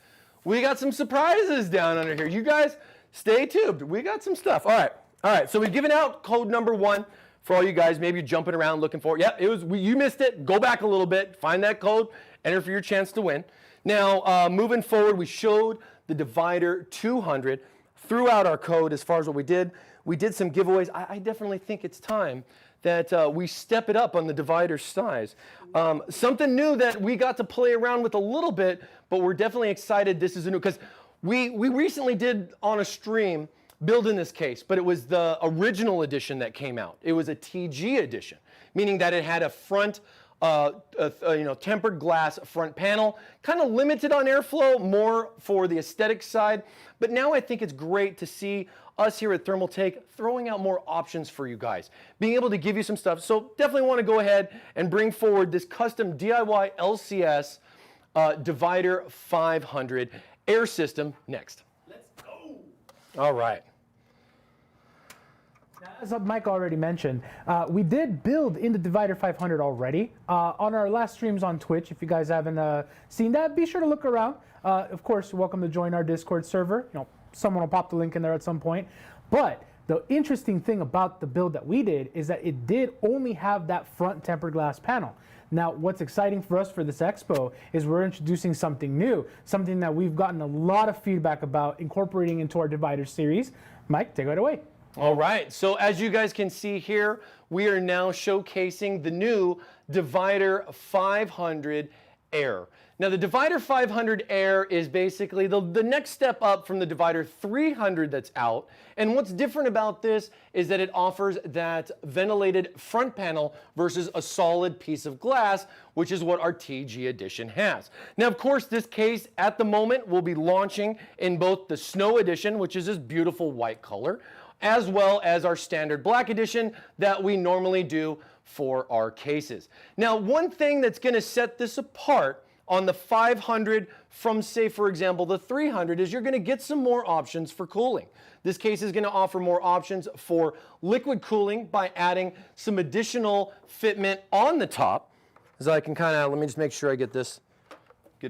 We got some surprises down under here. You guys stay tuned. We got some stuff. All right. So we've given out code number 1 for all you guys. Maybe you're jumping around looking for it. Yeah, you missed it. Go back a little bit. Find that code. Enter for your chance to win. Now, moving forward, we showed the Divider 200. Threw out our code as far as what we did. We did some giveaways. I definitely think it's time that we step it up on the Divider size. Something new that we got to play around with a little bit, but we're definitely excited this is a new, because we recently did on a stream building this case, but it was the original edition that came out. It was a TG edition, meaning that it had a front, tempered glass front panel, kind of limited on airflow, more for the aesthetic side. But now I think it's great to see us here at Thermaltake throwing out more options for you guys, being able to give you some stuff. So definitely want to go ahead and bring forward this custom DIY LCS Divider 500 air system next. Let's go. All right. As Mike already mentioned, we did build in the Divider 500 already on our last streams on Twitch. If you guys haven't seen that, be sure to look around. Of course, you're welcome to join our Discord server. Someone will pop the link in there at some point. But the interesting thing about the build that we did is that it did only have that front tempered glass panel. Now, what's exciting for us for this expo is we're introducing something new, something that we've gotten a lot of feedback about incorporating into our Divider series. Mike, take it away. All right, so as you guys can see here, we are now showcasing the new Divider 500 Air. Now the Divider 500 Air is basically the next step up from the Divider 300 that's out. And what's different about this is that it offers that ventilated front panel versus a solid piece of glass, which is what our TG edition has. Now, of course, this case at the moment will be launching in both the Snow edition, which is this beautiful white color, as well as our standard black edition that we normally do for our cases. Now, one thing that's going to set this apart on the 500 from, say, for example, the 300 is you're going to get some more options for cooling. This case is going to offer more options for liquid cooling by adding some additional fitment on the top. So I can let me just make sure I get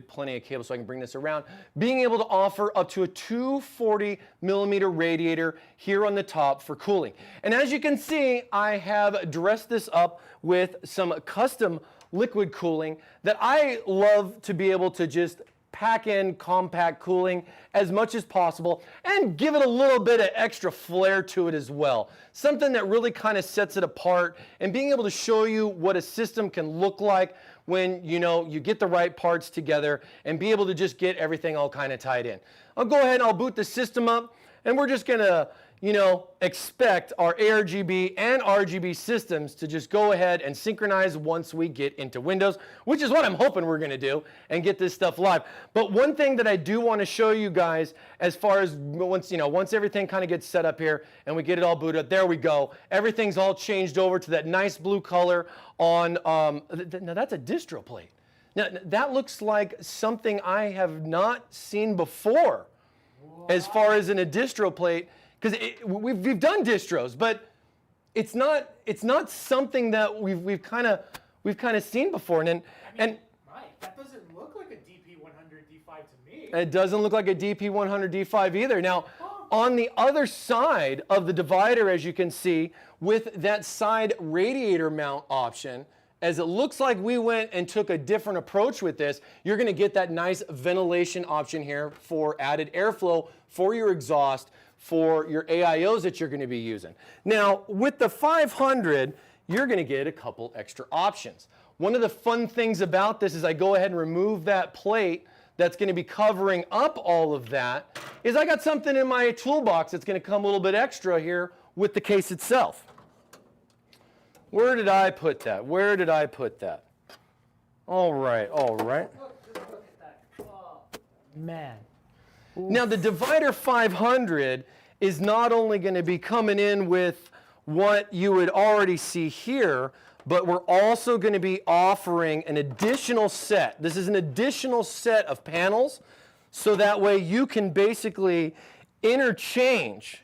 plenty of cable so I can bring this around. Being able to offer up to a 240 millimeter radiator here on the top for cooling. And as you can see, I have dressed this up with some custom liquid cooling that I love to be able to just pack in compact cooling as much as possible and give it a little bit of extra flair to it as well. Something that really kind of sets it apart, and being able to show you what a system can look like when you get the right parts together and be able to just get everything all kind of tied in. I'll go ahead and I'll boot the system up, and we're just gonna expect our ARGB and RGB systems to just go ahead and synchronize once we get into Windows, which is what I'm hoping we're going to do and get this stuff live. But one thing that I do want to show you guys, as far as once everything kind of gets set up here and we get it all booted up, there we go. Everything's all changed over to that nice blue color on, now that's a distro plate. Now that looks like something I have not seen before. What? As far as in a distro plate. Because we've done distros, but it's not something that we've kind of seen before. Mike, that doesn't look like a DP100, D500 to me. It doesn't look like a DP100D5 either. Now, on the other side of the divider, as you can see, with that side radiator mount option, as it looks like we went and took a different approach with this, you're going to get that nice ventilation option here for added airflow for your exhaust, for your AIOs that you're going to be using. Now, with the 500, you're going to get a couple extra options. One of the fun things about this is I go ahead and remove that plate that's going to be covering up all of that, is I got something in my toolbox that's going to come a little bit extra here with the case itself. Where did I put that? Where did I put that? All right, all right. Look at that. Oh, man. Now the Divider 500 is not only going to be coming in with what you would already see here, but we're also going to be offering an additional set. This is an additional set of panels, so that way you can basically interchange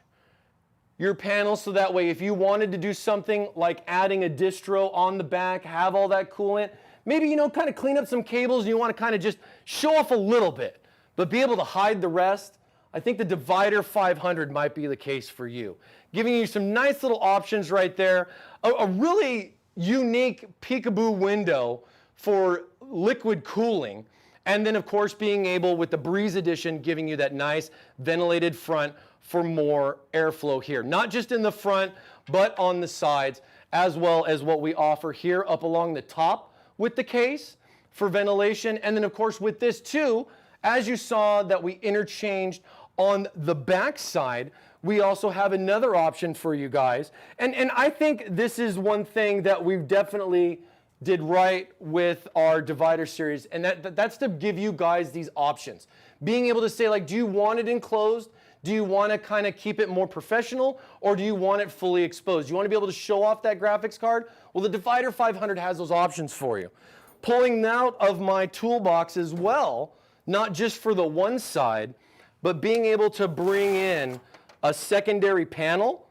your panels, so that way if you wanted to do something like adding a distro on the back, have all that coolant, maybe, you know, kind of clean up some cables and you want to kind of just show off a little bit, but be able to hide the rest, I think the Divider 500 might be the case for you. Giving you some nice little options right there, a really unique peekaboo window for liquid cooling, and then of course being able with the Breeze Edition giving you that nice ventilated front for more airflow here, not just in the front but on the sides, as well as what we offer here up along the top with the case for ventilation. And then of course with this too, as you saw that we interchanged on the back side, we also have another option for you guys. And I think this is one thing that we definitely did right with our Divider series, and that's to give you guys these options. Being able to say, like, do you want it enclosed? Do you want to kind of keep it more professional, or do you want it fully exposed? You want to be able to show off that graphics card? Well, the Divider 500 has those options for you. Pulling out of my toolbox as well, not just for the one side, but being able to bring in a secondary panel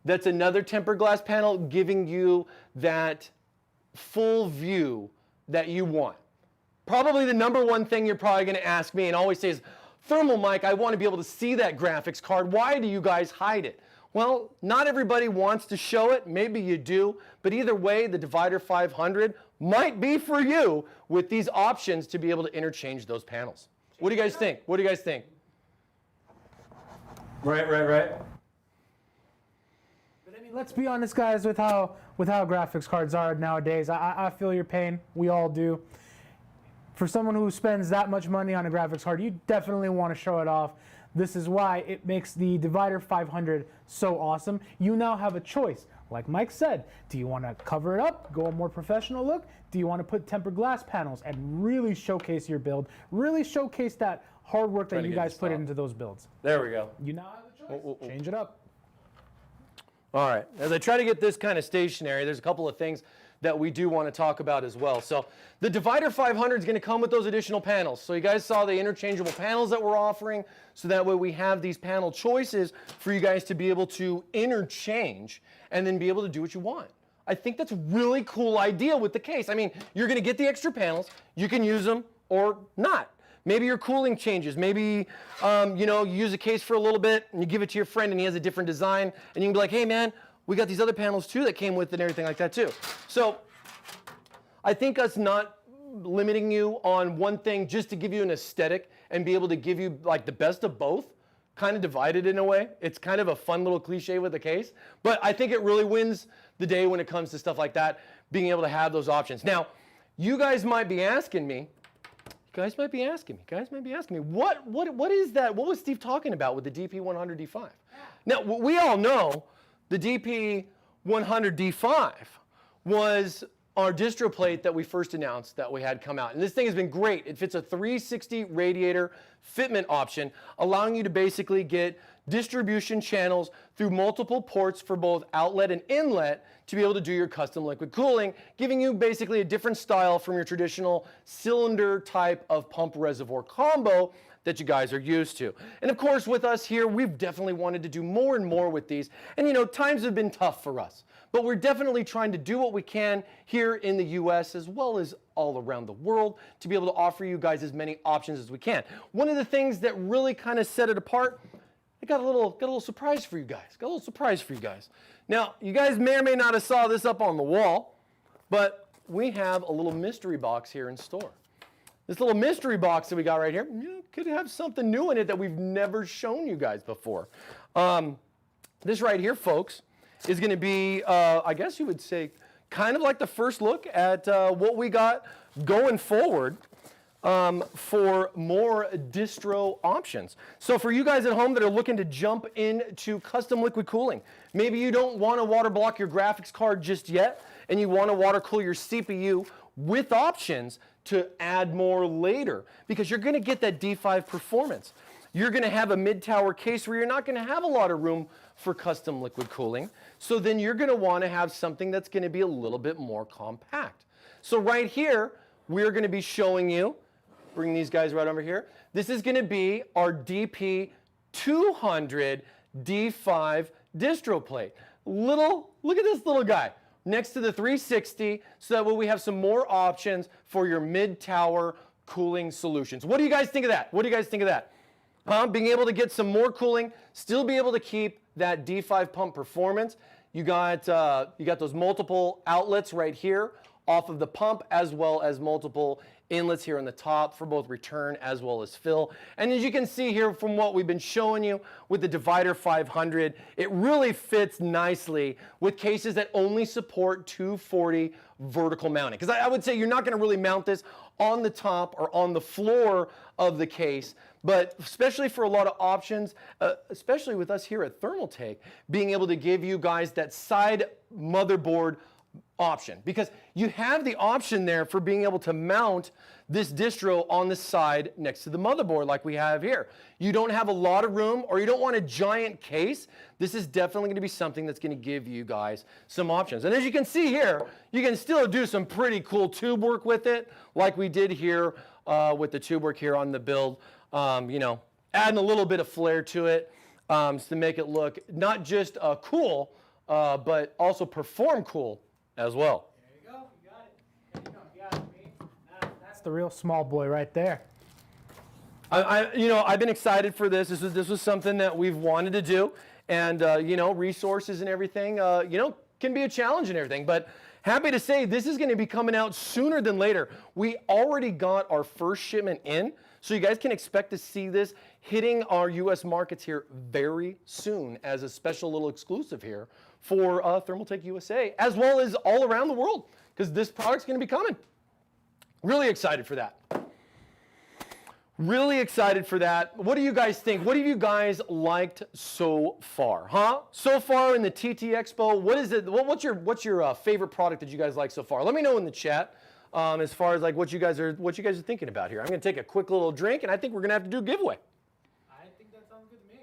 that's another tempered glass panel, giving you that full view that you want. Probably the number one thing you're probably going to ask me and always say is, Thermal Mike, I want to be able to see that graphics card. Why do you guys hide it? Well, not everybody wants to show it. Maybe you do. But either way, the Divider 500 might be for you with these options to be able to interchange those panels. What do you guys think? What do you guys think? Right. But I mean, let's be honest, guys, with how graphics cards are nowadays. I feel your pain. We all do. For someone who spends that much money on a graphics card, you definitely want to show it off. This is why it makes the Divider 500 so awesome. You now have a choice. Like Mike said, do you want to cover it up, go a more professional look? Do you want to put tempered glass panels and really showcase your build, really showcase that hard work that you guys put into those builds? There we go. You now have a choice. Change it up. All right. As I try to get this kind of stationary, there's a couple of things that we do want to talk about as well. So the Divider 500 is going to come with those additional panels. So you guys saw the interchangeable panels that we're offering, so that way we have these panel choices for you guys to be able to interchange and then be able to do what you want. I think that's a really cool idea with the case. I mean, you're going to get the extra panels. You can use them or not. Maybe your cooling changes. Maybe, you know, you use a case for a little bit and you give it to your friend and he has a different design, and you can be like, hey man, we got these other panels too that came with it and everything like that too. So I think us not limiting you on one thing just to give you an aesthetic and be able to give you like the best of both, kind of divided in a way. It's kind of a fun little cliche with the case, but I think it really wins the day when it comes to stuff like that, being able to have those options. Now, you guys might be asking me, what is that? What was Steve talking about with the DP100D5? Now, we all know the DP100D5 was our distro plate that we first announced that we had come out. And this thing has been great. It fits a 360 radiator fitment option, allowing you to basically get distribution channels through multiple ports for both outlet and inlet to be able to do your custom liquid cooling, giving you basically a different style from your traditional cylinder type of pump reservoir combo that you guys are used to. And of course, with us here, we've definitely wanted to do more and more with these. And you know, times have been tough for us. but we're definitely trying to do what we can here in the US as well as all around the world to be able to offer you guys as many options as we can. One of the things that really kind of set it apart, I got a little surprise for you guys. Now, you guys may or may not have saw this up on the wall, but we have a little mystery box here in store. This little mystery box that we got right here could have something new in it that we've never shown you guys before. This right here, folks, is going to be, I guess you would say, kind of like the first look at what we got going forward for more distro options. So for you guys at home that are looking to jump into custom liquid cooling, maybe you don't want to water block your graphics card just yet, and you want to water cool your CPU with options to add more later, because you're going to get that D5 performance. You're going to have a mid-tower case where you're not going to have a lot of room for custom liquid cooling. So then you're going to want to have something that's going to be a little bit more compact. So right here, we're going to be showing you, bring these guys right over here. This is going to be our DP200 D5 distro plate. Look at this little guy next to the 360, so that way we have some more options for your mid-tower cooling solutions. What do you guys think of that? Being able to get some more cooling, still be able to keep that D5 pump performance. You got those multiple outlets right here off of the pump, as well as multiple inlets here on the top for both return as well as fill. And as you can see here from what we've been showing you with the Divider 500, it really fits nicely with cases that only support 240 vertical mounting. Because I would say you're not going to really mount this on the top or on the floor of the case, but especially for a lot of options, especially with us here at Thermaltake, being able to give you guys that side motherboard option, because you have the option there for being able to mount this distro on the side next to the motherboard like we have here. You don't have a lot of room, or you don't want a giant case. This is definitely going to be something that's going to give you guys some options. And as you can see here, you can still do some pretty cool tube work with it, like we did here with the tube work here on the build. You know, adding a little bit of flair to it to make it look not just cool, but also perform cool as well. There you go, you got it. There you got it. That's the real small boy right there. I've been excited for this. This was something that we've wanted to do, and resources and everything, can be a challenge and everything. But happy to say this is going to be coming out sooner than later. We already got our first shipment in, so you guys can expect to see this hitting our U.S. markets here very soon as a special little exclusive here for Thermaltake USA, as well as all around the world, because this product's going to be coming. Really excited for that. Really excited for that. What do you guys think? What have you guys liked so far, huh? So far in the TT Expo, what is it? What's your favorite product that you guys like so far? Let me know in the chat as far as like what you guys are thinking about here. I'm going to take a quick little drink, and I think we're going to have to do a giveaway. I think that sounds good to me.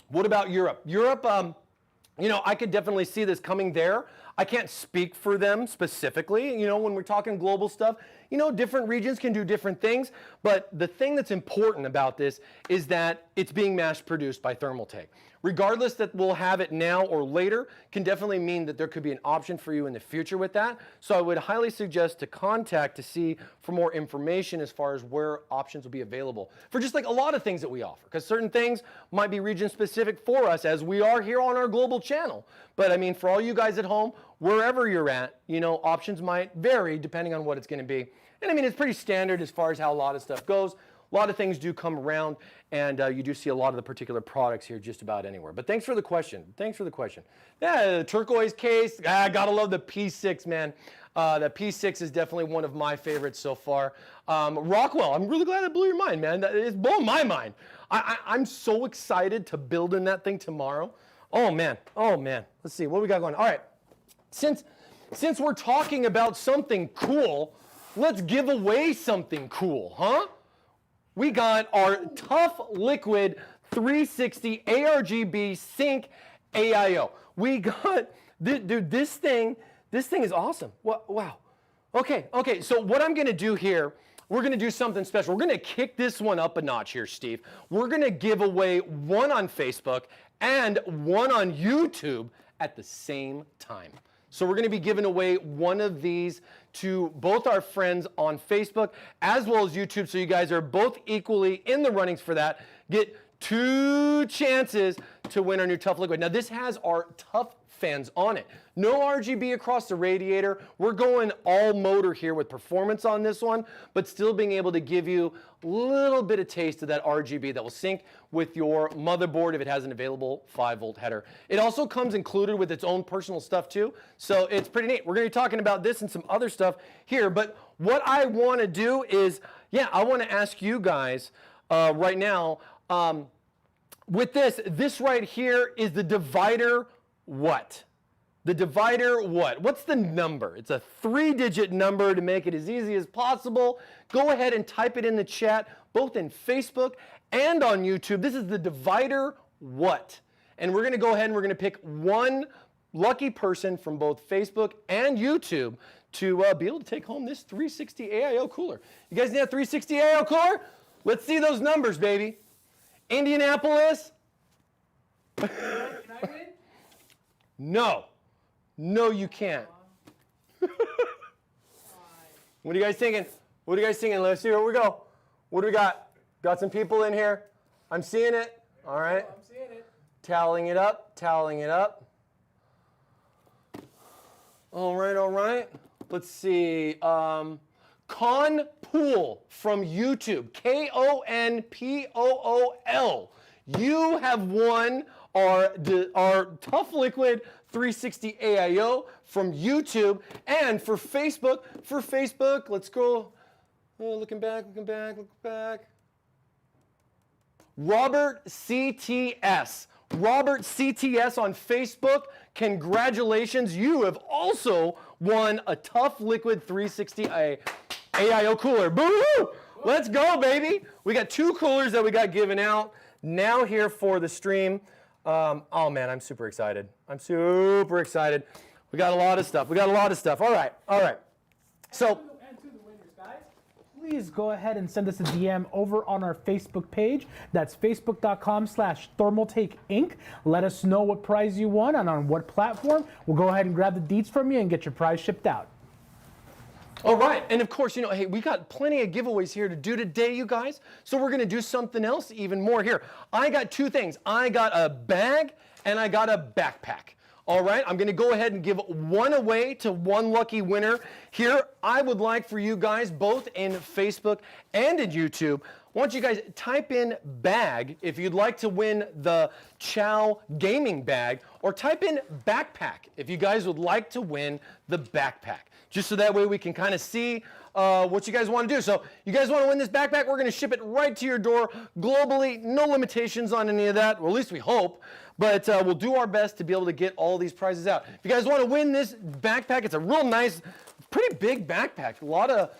What about Europe? Europe, I could definitely see this coming there. I can't speak for them specifically, when we're talking global stuff. Different regions can do different things, but the thing that's important about this is that it's being mass produced by Thermaltake. Regardless that we'll have it now or later, can definitely mean that there could be an option for you in the future with that. So I would highly suggest to contact to see for more information as far as where options will be available for just like a lot of things that we offer, because certain things might be region specific for us as we are here on our global channel. But I mean, for all you guys at home, wherever you're at, options might vary depending on what it's going to be. And I mean, it's pretty standard as far as how a lot of stuff goes. A lot of things do come around, and you do see a lot of the particular products here just about anywhere. But thanks for the question. Yeah, the turquoise case. Gotta love the P6, man. The P6 is definitely one of my favorites so far. Rockwell, I'm really glad it blew your mind, man. It's blown my mind. I'm so excited to build in that thing tomorrow. Oh, man. Let's see, what we got going? All right, since we're talking about something cool, let's give away something cool, huh? We got our Tough Liquid 360 ARGB Sync AIO. We got, dude, this thing is awesome. Wow. Okay, so what I'm gonna do here we're gonna do something special. We're gonna kick this one up a notch here, Steve. We're gonna give away one on Facebook and one on YouTube at the same time. So we're gonna be giving away one of these to both our friends on Facebook as well as YouTube, so you guys are both equally in the runnings for that. Get 2 chances to win our new Tough Liquid. Now this has our Tough fans on it. No RGB across the radiator. We're going all motor here with performance on this one, but still being able to give you a little bit of taste of that RGB that will sync with your motherboard if it has an available 5-volt header. It also comes included with its own personal stuff too, so it's pretty neat. We're going to be talking about this and some other stuff here, but what I want to do is, I want to ask you guys right now, with this right here is the divider what? The divider what? What's the number? It's a 3-digit number to make it as easy as possible. Go ahead and type it in the chat, both in Facebook and on YouTube. This is the divider what? And we're gonna go ahead and we're gonna pick one lucky person from both Facebook and YouTube to be able to take home this 360 AIO cooler. You guys need a 360 AIO cooler? Let's see those numbers, baby. Indianapolis. Can I win? No. No, you can't. What are you guys thinking? What are you guys thinking? Let's see where we go. What do we got? Got some people in here. I'm seeing it. All right. I'm seeing it. Toweling it up. Toweling it up. All right, all right. Let's see. Con Pool from YouTube. KONPOOL. You have won our Tough Liquid 360 AIO from YouTube. And for Facebook, let's go. Oh, looking back. Robert CTS. Robert CTS on Facebook, congratulations. You have also won a Tough Liquid 360 AIO cooler. Boo-hoo! Let's go, baby. We got 2 coolers that we got given out. Now here for the stream. Oh man, I'm super excited. I'm super excited. We got a lot of stuff. All right. So, and to the winners, guys, please go ahead and send us a DM over on our Facebook page. That's facebook.com/Thermaltake Inc. Let us know what prize you won and on what platform. We'll go ahead and grab the deets from you and get your prize shipped out. all right, and of course, hey, we got plenty of giveaways here to do today, you guys. So we're gonna do something else even more here. I got 2 things. I got a bag and I got a backpack. All right, I'm gonna go ahead and give one away to one lucky winner. Here, I would like for you guys, both in Facebook and in YouTube, I want you guys type in bag if you'd like to win the Chow gaming bag, or type in backpack if you guys would like to win the backpack. Just so that way we can kind of see what you guys want to do. So you guys want to win this backpack, we're going to ship it right to your door globally. No limitations on any of that, or at least we hope. But we'll do our best to be able to get all these prizes out. If you guys want to win this backpack, it's a real nice, pretty big backpack. A lot of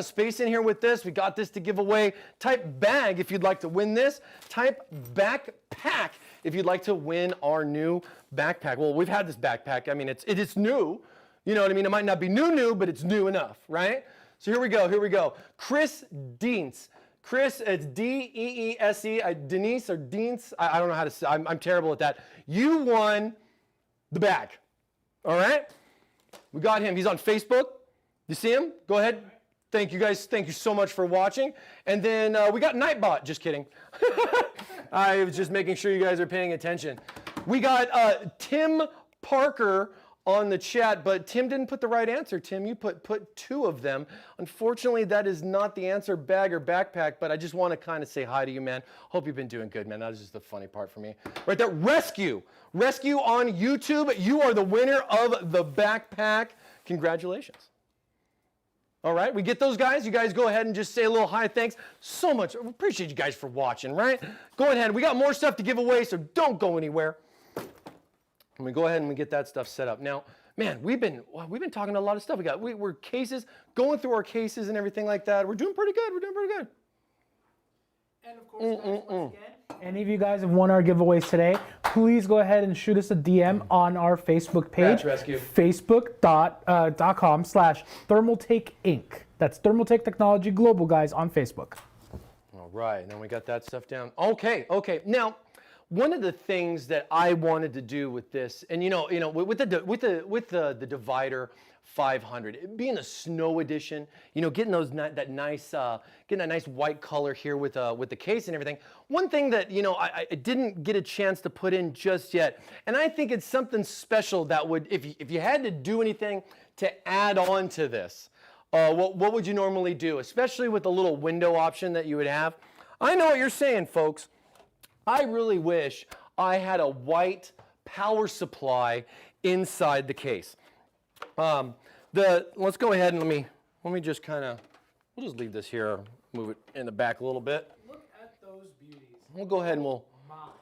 space in here with this. We got this to give away. Type bag if you'd like to win this. Type backpack if you'd like to win our new backpack. Well, we've had this backpack. I mean, it is new. You know what I mean? It might not be new, but it's new enough, right? So here we go. Chris Deens. Chris, it's D-E-E-S-E. Denise or Deens. I don't know how to say. I'm terrible at that. You won the bag. All right? We got him. He's on Facebook. You see him? Go ahead. Thank you guys. Thank you so much for watching. And then we got Nightbot. Just kidding. I was just making sure you guys are paying attention. We got Tim Parker on the chat, but Tim didn't put the right answer. Tim, you put 2 of them. Unfortunately, that is not the answer, bag or backpack, but I just want to kind of say hi to you, man. Hope you've been doing good, man. That was just the funny part for me. Right there, Rescue on YouTube. You are the winner of the backpack. Congratulations. All right, we get those guys. You guys go ahead and just say a little hi. Thanks so much. I appreciate you guys for watching, right? Go ahead. We got more stuff to give away, so don't go anywhere. And we go ahead and we get that stuff set up. Now, man, we've been talking a lot of stuff. We're cases, going through our cases and everything like that. We're doing pretty good. And of course, guys, once again, any of you guys have won our giveaways today, please go ahead and shoot us a DM on our Facebook page. Rescue. Facebook.com/Thermaltake Inc. That's Thermaltake Technology Global, guys, on Facebook. All right, and then we got that stuff down. Okay. Now, one of the things that I wanted to do with this, and with the Divider 500, it being a snow edition, getting that nice white color here with the case and everything. One thing that I didn't get a chance to put in just yet, and I think it's something special that would, if you had to do anything to add on to this, what would you normally do, especially with the little window option that you would have? I know what you're saying, folks. I really wish I had a white power supply inside the case. Let's go ahead and let me just we'll just leave this here, move it in the back a little bit. Look at those beauties. We'll go ahead and we'll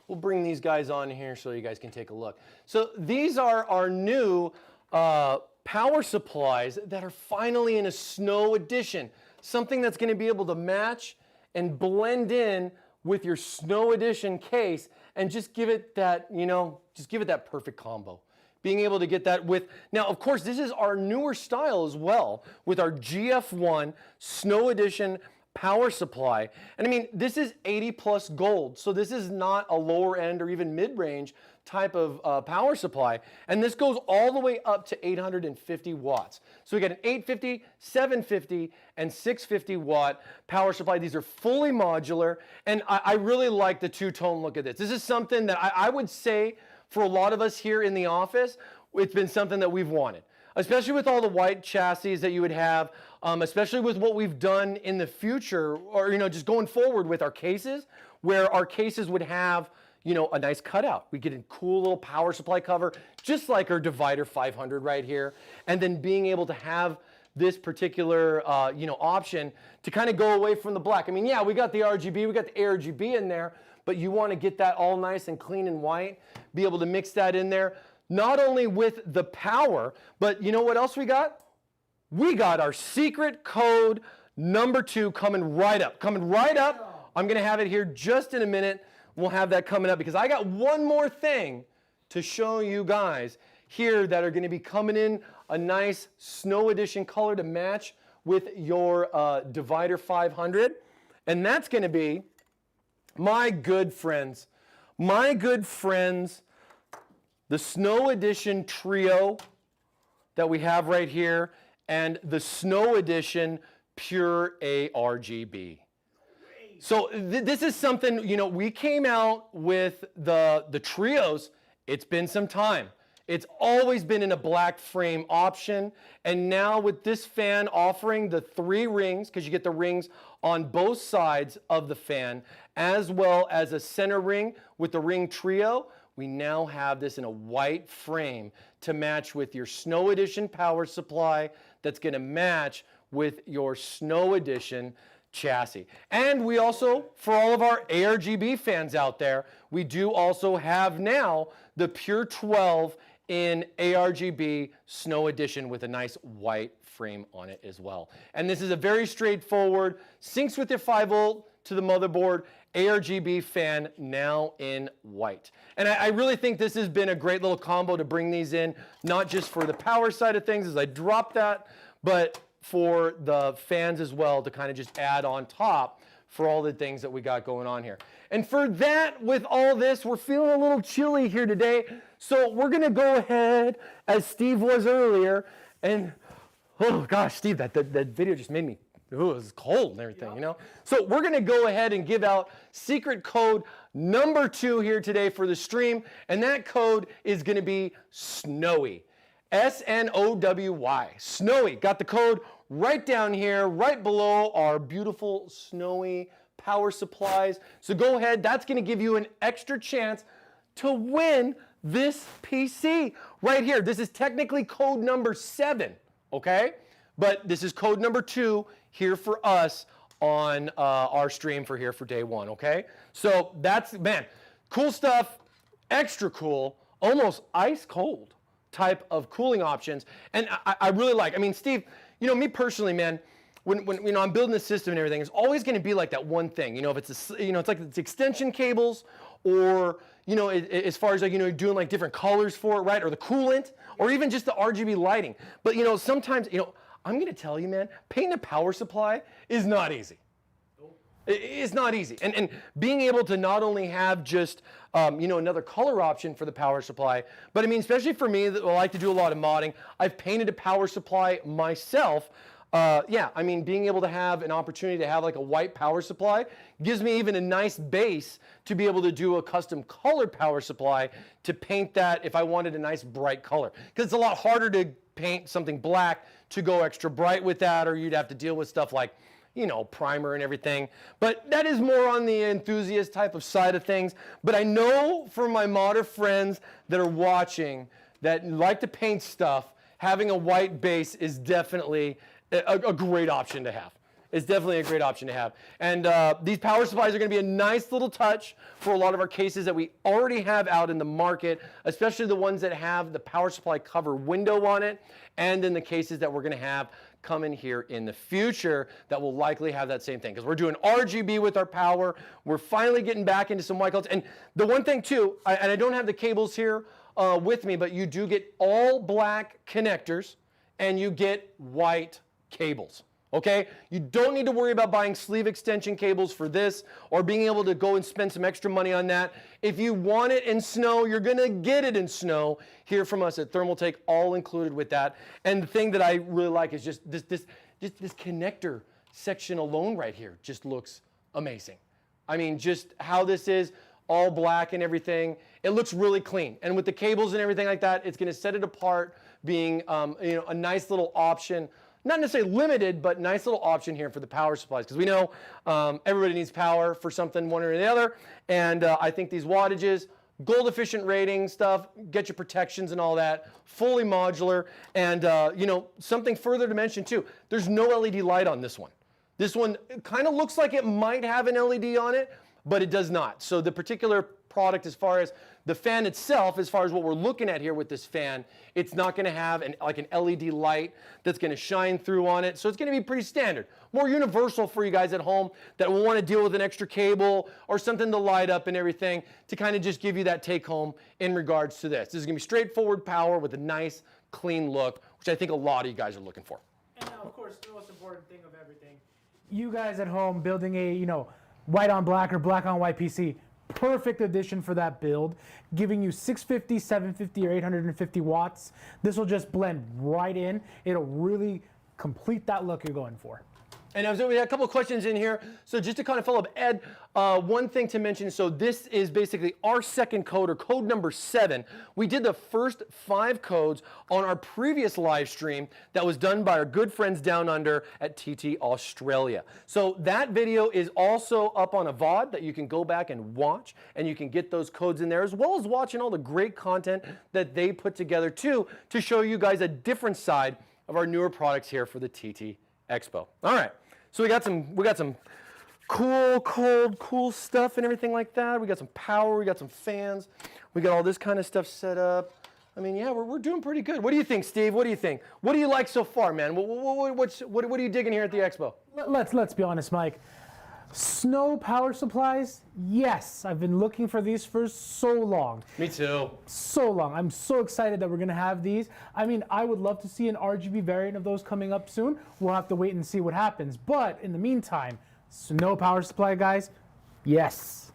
bring these guys on here so you guys can take a look. So these are our new power supplies that are finally in a snow edition, something that's going to be able to match and blend in with your snow edition case and just give it that, that perfect combo. Being able to get that with, now of course this is our newer style as well with our GF1 snow edition power supply. And I mean, this is 80 plus gold, so this is not a lower end or even mid-range type of power supply. And this goes all the way up to 850 watts. So we got an 850, 750, and 650 watt power supply. These are fully modular, and I really like the two-tone look of this. This is something that I would say for a lot of us here in the office, it's been something that we've wanted, especially with all the white chassis that you would have, especially with what we've done in the future, or just going forward with our cases, where our cases would have a nice cutout. We get a cool little power supply cover, just like our Divider 500 right here, and then being able to have this particular option to kind of go away from the black. I mean, yeah, we got the RGB, we got the ARGB in there, but you want to get that all nice and clean and white, be able to mix that in there, not only with the power, but you know what else we got? We got our secret code number 2 coming right up. I'm going to have it here just in a minute. We'll have that coming up because I got one more thing to show you guys here that are going to be coming in a nice snow edition color to match with your Divider 500. And that's going to be my good friends, the Snow Edition Trio that we have right here, and the Snow Edition Pure ARGB. So this is something, we came out with the trios. It's been some time. It's always been in a black frame option, and now with this fan offering the 3 rings, because you get the rings on both sides of the fan, as well as a center ring with the ring trio, we now have this in a white frame to match with your Snow Edition power supply that's going to match with your Snow Edition chassis. And we also, for all of our ARGB fans out there, we do also have now the Pure 12 in ARGB Snow Edition with a nice white frame on it as well. And this is a very straightforward, syncs with your 5-volt to the motherboard, ARGB fan now in white. And I really think this has been a great little combo to bring these in, not just for the power side of things as I drop that, but for the fans as well to kind of just add on top for all the things that we got going on here. And for that, with all this, we're feeling a little chilly here today. So we're going to go ahead, as Steve was earlier, and oh gosh, Steve, that video just made me, it was cold and everything, So we're going to go ahead and give out secret code number 2 here today for the stream. And that code is going to be SNOWY. SNOWY. Snowy. Got the code right down here, right below our beautiful snowy power supplies. So go ahead. That's going to give you an extra chance to win this PC right here. This is technically code number 7, okay? But this is code number 2 here for us on our stream for here for day 1, okay? So that's, man, cool stuff, extra cool, almost ice cold type of cooling options. And I really like, I mean, Steve, me personally, man, when I'm building the system and everything, it's always going to be like that one thing. If it's it's like it's extension cables, or as far as like you're doing like different colors for it, right? Or the coolant, or even just the RGB lighting. But sometimes I'm gonna tell you, man, painting a power supply is not easy. It's not easy. And being able to not only have just, another color option for the power supply, but I mean, especially for me that like to do a lot of modding, I've painted a power supply myself. I mean, being able to have an opportunity to have like a white power supply gives me even a nice base to be able to do a custom color power supply to paint that if I wanted a nice bright color. Because it's a lot harder to paint something black to go extra bright with that, or you'd have to deal with stuff like, primer and everything. But that is more on the enthusiast type of side of things. But I know from my modder friends that are watching that like to paint stuff, having a white base is definitely a great option to have. It's definitely a great option to have. And these power supplies are going to be a nice little touch for a lot of our cases that we already have out in the market, especially the ones that have the power supply cover window on it, and in the cases that we're going to have come in here in the future that will likely have that same thing. Because we're doing RGB with our power. We're finally getting back into some white colors. And the one thing too, and I don't have the cables here with me, but you do get all black connectors and you get white cables. Okay, you don't need to worry about buying sleeve extension cables for this or being able to go and spend some extra money on that. If you want it in snow, you're going to get it in snow here from us at Thermaltake, all included with that. And the thing that I really like is just this connector section alone right here just looks amazing. I mean, just how this is all black and everything, it looks really clean. And with the cables and everything like that, it's going to set it apart, being a nice little option. Not necessarily limited, but nice little option here for the power supplies. Because we know everybody needs power for something, one or the other. And I think these wattages, gold efficient rating stuff, get your protections and all that, fully modular. And something further to mention too, there's no LED light on this one. This one kind of looks like it might have an LED on it, but it does not. So the particular product, as far as the fan itself, as far as what we're looking at here with this fan, it's not going to have an LED light that's going to shine through on it. So it's going to be pretty standard, more universal for you guys at home that will want to deal with an extra cable or something to light up and everything to kind of just give you that take home in regards to this. This is going to be straightforward power with a nice, clean look, which I think a lot of you guys are looking for. And now, of course, the most important thing of everything, you guys at home building a, white on black or black on white PC, perfect addition for that build, giving you 650, 750, or 850 watts. This will just blend right in. It'll really complete that look you're going for. And we had a couple of questions in here. So just to kind of follow up, Ed, one thing to mention. So this is basically our second code, or code number 7. We did the first 5 codes on our previous live stream that was done by our good friends down under at TT Australia. So that video is also up on a VOD that you can go back and watch, and you can get those codes in there, as well as watching all the great content that they put together too, to show you guys a different side of our newer products here for the TT Expo. All right. So we got some cool stuff and everything like that. We got some power, we got some fans, we got all this kind of stuff set up. I mean, yeah, we're doing pretty good. What do you think, Steve? What do you think? What do you like so far, man? What are you digging here at the Expo? Let's be honest, Mike. Snow power supplies, yes. I've been looking for these for so long. Me too. So long. I'm so excited that we're going to have these. I mean, I would love to see an RGB variant of those coming up soon. We'll have to wait and see what happens. But in the meantime, snow power supply, guys, yes.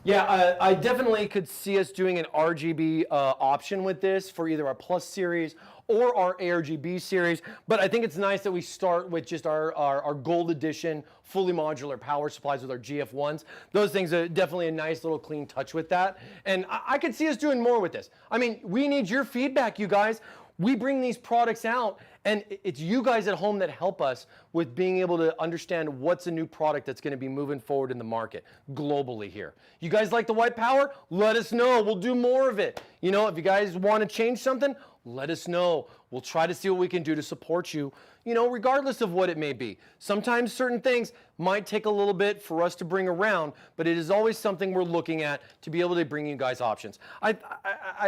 Yeah, I definitely could see us doing an RGB option with this for either our Plus series or our ARGB series, but I think it's nice that we start with just our gold edition, fully modular power supplies with our GF1s. Those things are definitely a nice little clean touch with that, and I could see us doing more with this. I mean, we need your feedback, you guys. We bring these products out, and it's you guys at home that help us with being able to understand what's a new product that's going to be moving forward in the market globally here. You guys like the white power? Let us know. We'll do more of it. If you guys want to change something, let us know. We'll try to see what we can do to support you, regardless of what it may be. Sometimes certain things might take a little bit for us to bring around, but it is always something we're looking at to be able to bring you guys options. I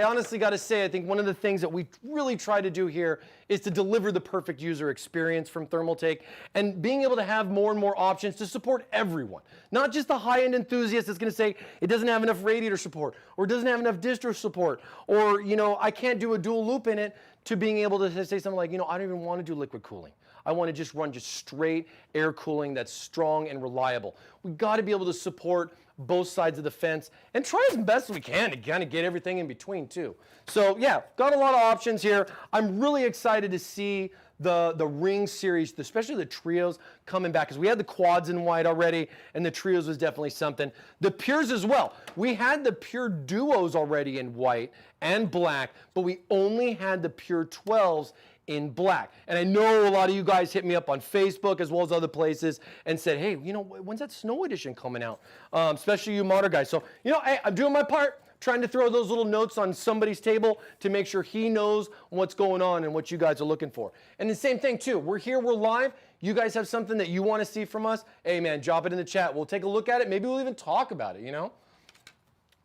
honestly got to say, I think one of the things that we really try to do here is to deliver the perfect user experience from Thermaltake, and being able to have more and more options to support everyone. Not just the high-end enthusiast that's going to say it doesn't have enough radiator support, or doesn't have enough distro support, or I can't do a dual loop in it, to being able to say something like, I don't even want to do liquid cooling. I want to just run straight air cooling that's strong and reliable. We got to be able to support both sides of the fence and try as best as we can to kind of get everything in between too. So yeah, got a lot of options here. I'm really excited to see the ring series, especially the trios coming back, because we had the quads in white already and the trios was definitely something. The pures as well. We had the pure duos already in white and black, but we only had the pure 12s in black. And I know a lot of you guys hit me up on Facebook as well as other places and said, hey, you know, when's that snow edition coming out? Especially you modder guys. So, you know, hey, I'm doing my part, trying to throw those little notes on somebody's table to make sure he knows what's going on and what you guys are looking for. And the same thing too, we're here, we're live. You guys have something that you want to see from us? Hey man, drop it in the chat. We'll take a look at it. Maybe we'll even talk about it, you know?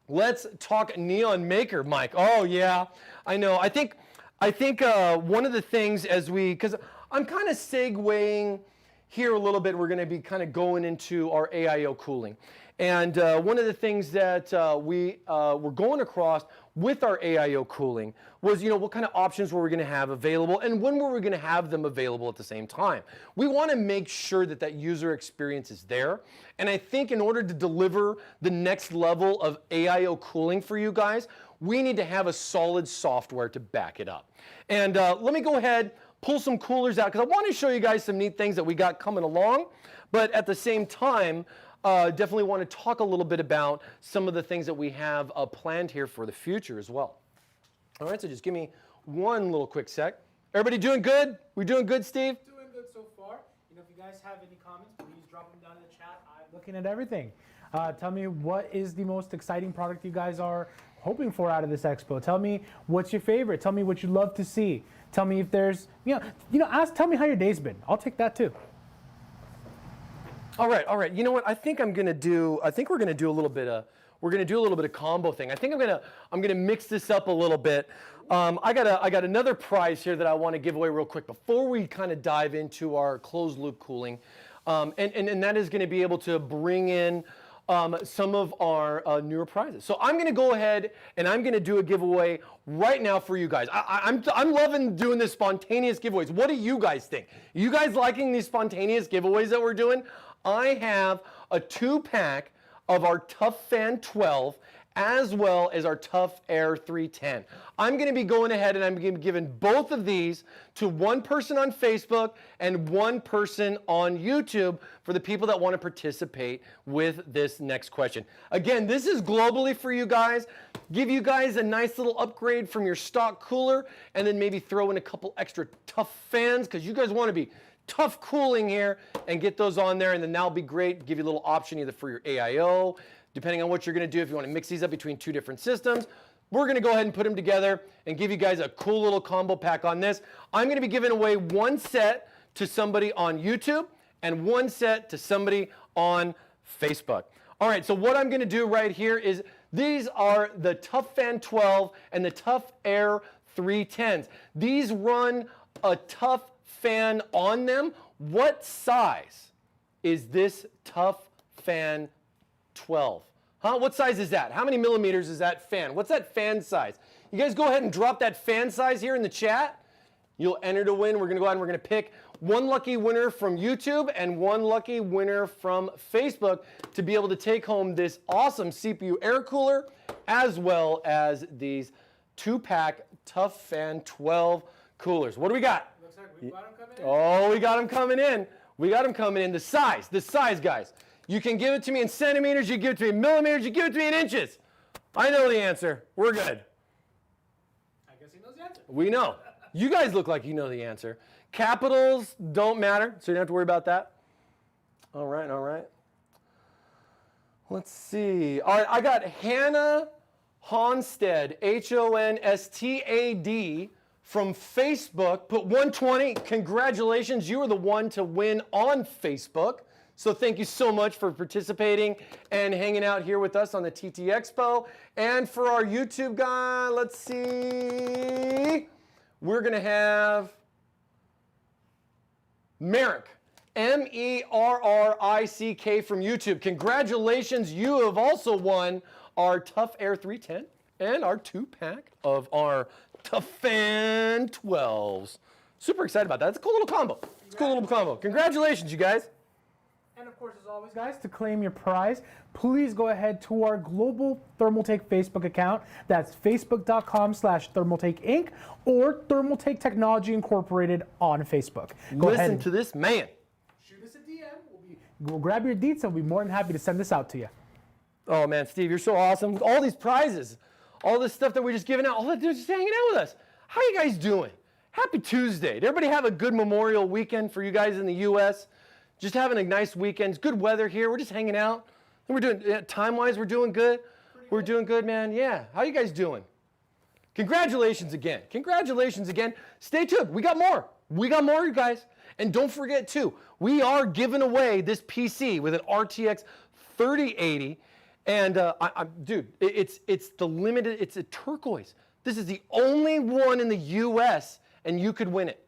Let's talk Neon Maker, Mike. Oh yeah, I know. I think one of the things because I'm kind of segueing here a little bit, we're going to be kind of going into our AIO cooling. And one of the things that we were going across with our AIO cooling was, you know, what kind of options were we going to have available and when were we going to have them available at the same time? We want to make sure that that user experience is there. And I think in order to deliver the next level of AIO cooling for you guys, we need to have a solid software to back it up. And let me go ahead, pull some coolers out, because I want to show you guys some neat things that we got coming along. But at the same time, definitely want to talk a little bit about some of the things that we have planned here for the future as well. All right, so just give me one little quick sec. Everybody doing good? We doing good, Steve? Doing good so far. You know, if you guys have any comments, please drop them down in the chat. I'm looking at everything. Tell me what is the most exciting product you guys are hoping for out of this expo. Tell me what's your favorite. Tell me what you'd love to see. Tell me if there's, tell me how your day's been. I'll take that too. All right. You know what? I think we're gonna do a little bit of combo thing. I think I'm gonna mix this up a little bit. I got another prize here that I want to give away real quick before we kind of dive into our closed loop cooling, and that is going to be able to bring in some of our newer prizes. So I'm going to go ahead and I'm going to do a giveaway right now for you guys. I'm loving doing this spontaneous giveaways. What do you guys think? You guys liking these spontaneous giveaways that we're doing? I have a 2-pack of our Tough Fan 12 as well as our Tough Air 310. I'm going to be going ahead and I'm going to be giving both of these to one person on Facebook and one person on YouTube for the people that want to participate with this next question. Again, this is globally for you guys. Give you guys a nice little upgrade from your stock cooler and then maybe throw in a couple extra Tough Fans because you guys want to be tough cooling here and get those on there, and then that'll be great. Give you a little option either for your AIO, depending on what you're going to do. If you want to mix these up between two different systems, we're going to go ahead and put them together and give you guys a cool little combo pack on this. I'm going to be giving away one set to somebody on YouTube and one set to somebody on Facebook. All right, so what I'm going to do right here is these are the Tough Fan 12 and the Tough Air 310s. These run a Tough Fan on them. What size is this Tough Fan 12? Huh? What size is that? How many millimeters is that fan? What's that fan size? You guys go ahead and drop that fan size here in the chat. You'll enter to win. We're going to go ahead and we're going to pick one lucky winner from YouTube and one lucky winner from Facebook to be able to take home this awesome CPU air cooler as well as these 2-pack Tough Fan 12 coolers. What do we got? Looks like we got them coming in. Oh, we got them coming in. We got them coming in. The size, guys. You can give it to me in centimeters, you give it to me in millimeters, you give it to me in inches. I know the answer. We're good. I guess he knows the answer. We know. You guys look like you know the answer. Capitals don't matter, so you don't have to worry about that. All right. Let's see. All right, I got Hannah Honstad, Honstad, from Facebook, put 120. Congratulations, you are the one to win on Facebook. So thank you so much for participating and hanging out here with us on the TT Expo. And for our YouTube guy, let's see, we're gonna have Merrick, Merrick from YouTube. Congratulations, you have also won our Tough Air 310 and our 2-pack of our Tough Fan 12s. Super excited about that. It's a cool little combo. It's a cool little combo. Congratulations, you guys. And of course, as always, guys, to claim your prize, please go ahead to our Global Thermaltake Facebook account. That's facebook.com/Thermaltake Inc. or Thermaltake Technology Incorporated on Facebook. Listen to this man. Shoot us a DM. We'll grab your deets and we'll be more than happy to send this out to you. Oh, man, Steve, you're so awesome. All these prizes, all this stuff that we're just giving out, all they're just hanging out with us. How you guys doing? Happy Tuesday. Did everybody have a good Memorial weekend for you guys in the U.S.? Just having a nice weekend. It's good weather here. We're just hanging out. And we're doing, time-wise, we're doing good. We're doing good, man. Yeah. How you guys doing? Congratulations again. Congratulations again. Stay tuned. We got more. We got more, you guys. And don't forget, too, we are giving away this PC with an RTX 3080. And, dude, it's the limited, it's a turquoise. This is the only one in the U.S., and you could win it.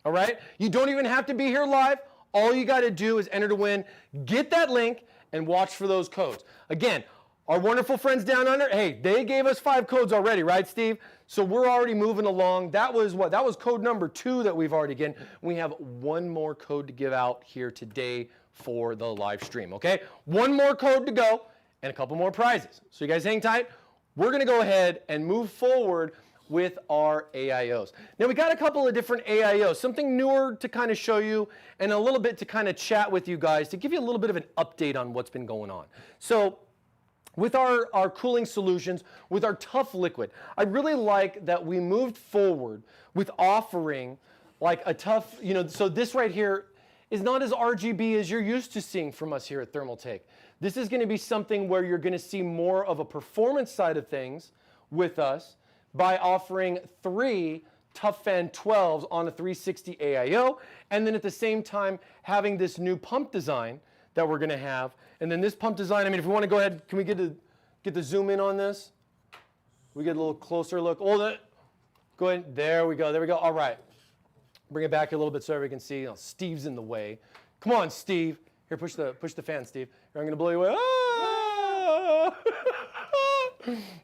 All right? You don't even have to be here live. All you got to do is enter to win, get that link, and watch for those codes. Again, our wonderful friends down under, hey, they gave us 5 codes already, right, Steve? So we're already moving along. That was what? That was code number 2 that we've already given. We have one more code to give out here today for the live stream, okay? One more code to go and a couple more prizes. So you guys hang tight. We're going to go ahead and move forward with our AIOs. Now we got a couple of different AIOs, something newer to kind of show you and a little bit to kind of chat with you guys to give you a little bit of an update on what's been going on. So with our cooling solutions, with our tough liquid, I really like that we moved forward with offering like a tough, so this right here is not as RGB as you're used to seeing from us here at Thermaltake. This is going to be something where you're going to see more of a performance side of things with us by offering 3 Tough Fan 12s on a 360 AIO, and then at the same time having this new pump design that we're going to have. And then this pump design, I mean, if we want to go ahead, can we get the zoom in on this? We get a little closer look. Oh, go ahead. There we go. There we go. All right. Bring it back a little bit so everybody can see. Steve's in the way. Come on, Steve. Here, push the fan, Steve. Here, I'm going to blow you away. Ah!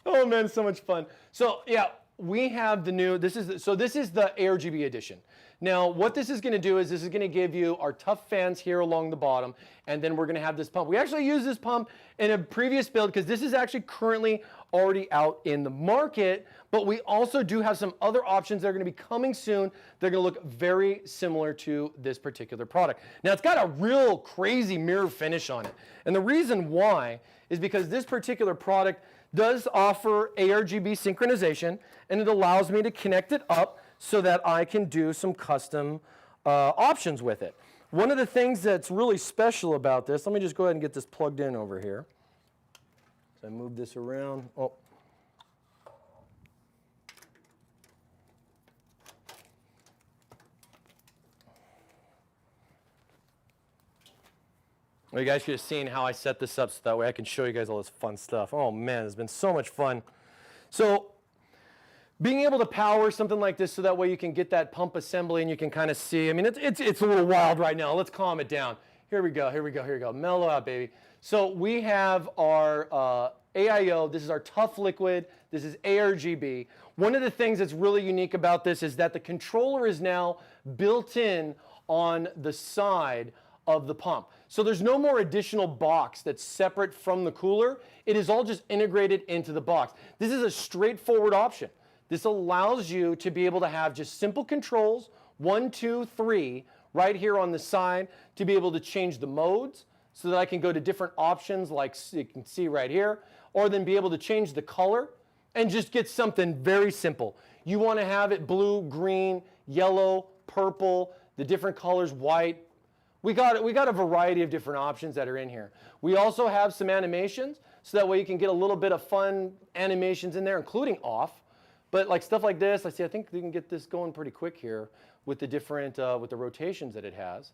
Oh man, so much fun. So yeah, we have the new, this is the ARGB edition. Now what this is going to do is this is going to give you our tough fans here along the bottom, and then we're going to have this pump. We actually used this pump in a previous build because this is actually currently already out in the market, but we also do have some other options that are going to be coming soon. They're going to look very similar to this particular product. Now it's got a real crazy mirror finish on it, and the reason why is because this particular product does offer ARGB synchronization, and it allows me to connect it up so that I can do some custom options with it. One of the things that's really special about this, let me just go ahead and get this plugged in over here. So I move this around. Oh. Well, you guys should have seen how I set this up so that way I can show you guys all this fun stuff. Oh man, it's been so much fun. So being able to power something like this so that way you can get that pump assembly and you can kind of see, I mean, it's a little wild right now. Let's calm it down. Here we go, here we go, here we go. Mellow out, baby. So we have our AIO. This is our tough liquid. This is ARGB. One of the things that's really unique about this is that the controller is now built in on the side of the pump. So there's no more additional box that's separate from the cooler. It is all just integrated into the box. This is a straightforward option. This allows you to be able to have just simple controls, 1, 2, 3, right here on the side, to be able to change the modes so that I can go to different options like you can see right here, or then be able to change the color and just get something very simple. You want to have it blue, green, yellow, purple, the different colors, white. We got a variety of different options that are in here. We also have some animations, so that way you can get a little bit of fun animations in there, including off. But like stuff like this, I think you can get this going pretty quick here with the different, with the rotations that it has.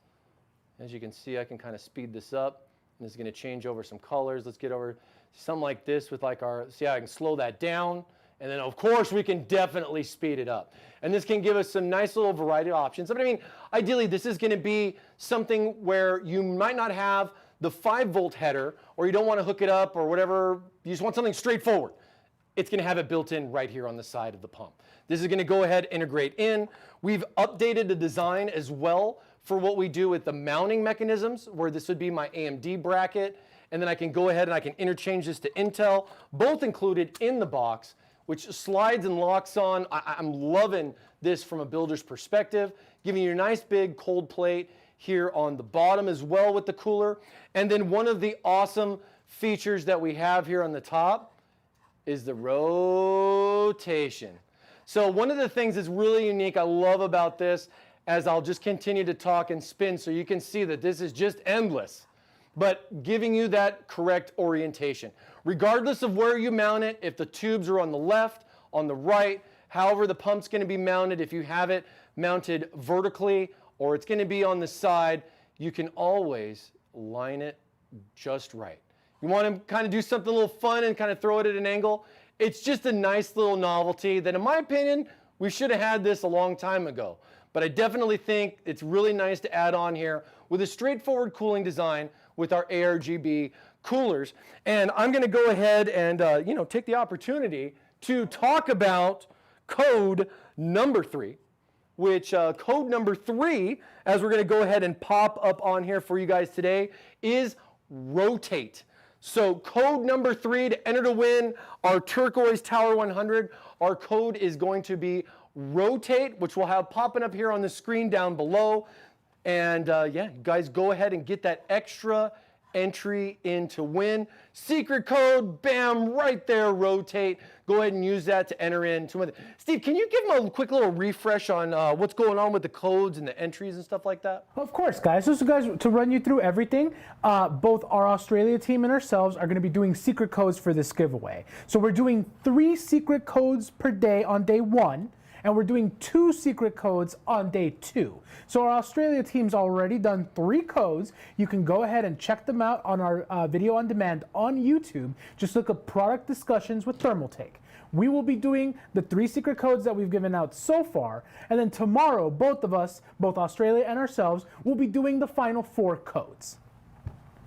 As you can see, I can kind of speed this up. And this is going to change over some colors. Let's get over something like this with like our, see how I can slow that down. And then of course we can definitely speed it up. And this can give us some nice little variety of options. But I mean, ideally this is going to be something where you might not have the 5-volt header, or you don't want to hook it up or whatever. You just want something straightforward. It's going to have it built in right here on the side of the pump. This is going to go ahead and integrate in. We've updated the design as well for what we do with the mounting mechanisms, where this would be my AMD bracket, and then I can go ahead and I can interchange this to Intel, both included in the box, which slides and locks on. I'm loving this from a builder's perspective, giving you a nice big cold plate here on the bottom as well with the cooler. And then one of the awesome features that we have here on the top is the rotation. So one of the things that's really unique I love about this, as I'll just continue to talk and spin so you can see that this is just endless, but giving you that correct orientation. Regardless of where you mount it, if the tubes are on the left, on the right, however the pump's gonna be mounted, if you have it mounted vertically or it's gonna be on the side, you can always line it just right. You wanna kind of do something a little fun and kind of throw it at an angle, it's just a nice little novelty that in my opinion, we should have had this a long time ago. But I definitely think it's really nice to add on here with a straightforward cooling design with our ARGB coolers. And I'm gonna go ahead and take the opportunity to talk about code number 3, which code number 3, as we're gonna go ahead and pop up on here for you guys today, is rotate. So code number 3 to enter to win our Turquoise Tower 100, our code is going to be rotate, which we'll have popping up here on the screen down below. And yeah, you guys go ahead and get that extra entry in to win. Secret code, bam, right there, rotate. Go ahead and use that to enter in to win. Steve, can you give them a quick little refresh on what's going on with the codes and the entries and stuff like that? Of course, guys. So guys, to run you through everything, both our Australia team and ourselves are going to be doing secret codes for this giveaway. So we're doing 3 secret codes per day on day 1. And we're doing 2 secret codes on day 2. So our Australia team's already done 3 codes. You can go ahead and check them out on our video on demand on YouTube. Just look up product discussions with Thermaltake. We will be doing the 3 secret codes that we've given out so far. And then tomorrow, both of us, both Australia and ourselves, will be doing the final 4 codes.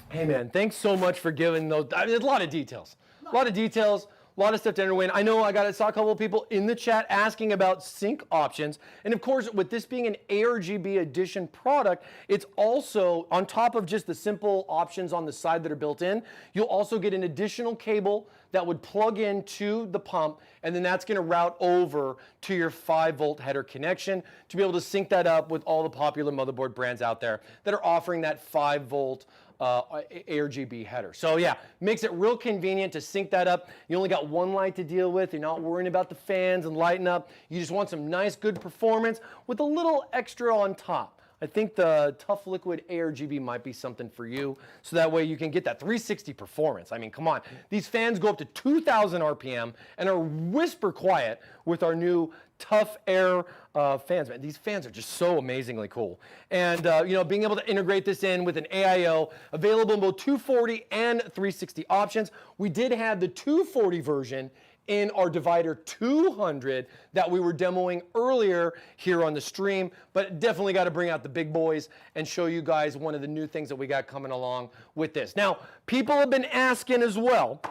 Hey man, thanks so much for giving those. I mean, there's a lot of details. A lot of details. A lot of stuff to enter win. I know I saw a couple of people in the chat asking about sync options. And of course, with this being an ARGB edition product, it's also on top of just the simple options on the side that are built in, you'll also get an additional cable that would plug into the pump, and then that's gonna route over to your 5-volt header connection to be able to sync that up with all the popular motherboard brands out there that are offering that 5-volt ARGB header. So yeah, makes it real convenient to sync that up. You only got one light to deal with. You're not worrying about the fans and lighting up. You just want some nice, good performance with a little extra on top. I think the Tough Liquid ARGB might be something for you, so that way you can get that 360 performance. I mean, come on. These fans go up to 2,000 RPM and are whisper quiet with our new Tough Air fans. Man, these fans are just so amazingly cool. And being able to integrate this in with an AIO, available in both 240 and 360 options. We did have the 240 version in our Divider 200 that we were demoing earlier here on the stream, but definitely got to bring out the big boys and show you guys one of the new things that we got coming along with this. Now, people have been asking as well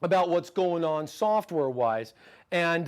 about what's going on software-wise, and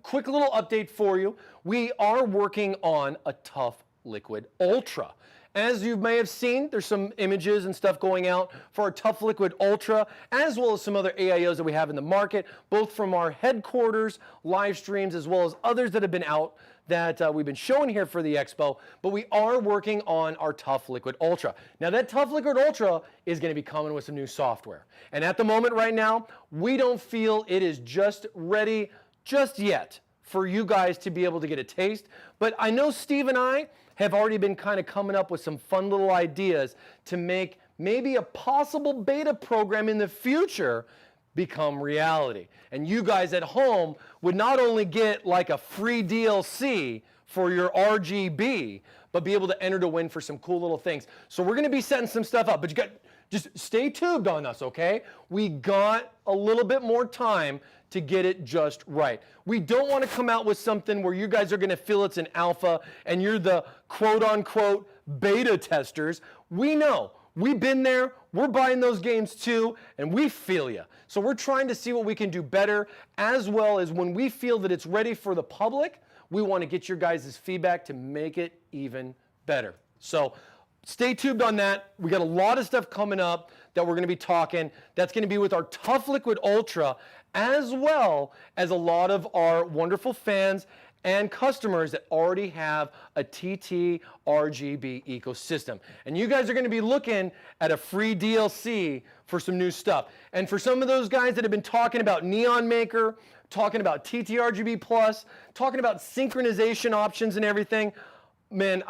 quick little update for you. We are working on a Tough Liquid Ultra. As you may have seen, there's some images and stuff going out for our Tough Liquid Ultra, as well as some other AIOs that we have in the market, both from our headquarters live streams, as well as others that have been out that we've been showing here for the Expo, but we are working on our Tough Liquid Ultra. Now that Tough Liquid Ultra is gonna be coming with some new software. And at the moment right now, we don't feel it is just ready just yet for you guys to be able to get a taste. But I know Steve and I have already been kind of coming up with some fun little ideas to make maybe a possible beta program in the future become reality. And you guys at home would not only get like a free DLC for your RGB, but be able to enter to win for some cool little things. So we're gonna be setting some stuff up, but you got, just stay tuned on us, okay? We got a little bit more time to get it just right. We don't want to come out with something where you guys are going to feel it's an alpha and you're the quote-unquote beta testers. We know. We've been there. We're buying those games too, and we feel you. So we're trying to see what we can do better, as well as when we feel that it's ready for the public, we want to get your guys' feedback to make it even better. So stay tuned on that. We got a lot of stuff coming up that we're going to be talking. That's going to be with our Tough Liquid Ultra, as well as a lot of our wonderful fans and customers that already have a TT RGB ecosystem. And you guys are going to be looking at a free DLC for some new stuff. And for some of those guys that have been talking about Neon Maker, talking about TT RGB Plus, talking about synchronization options and everything, man,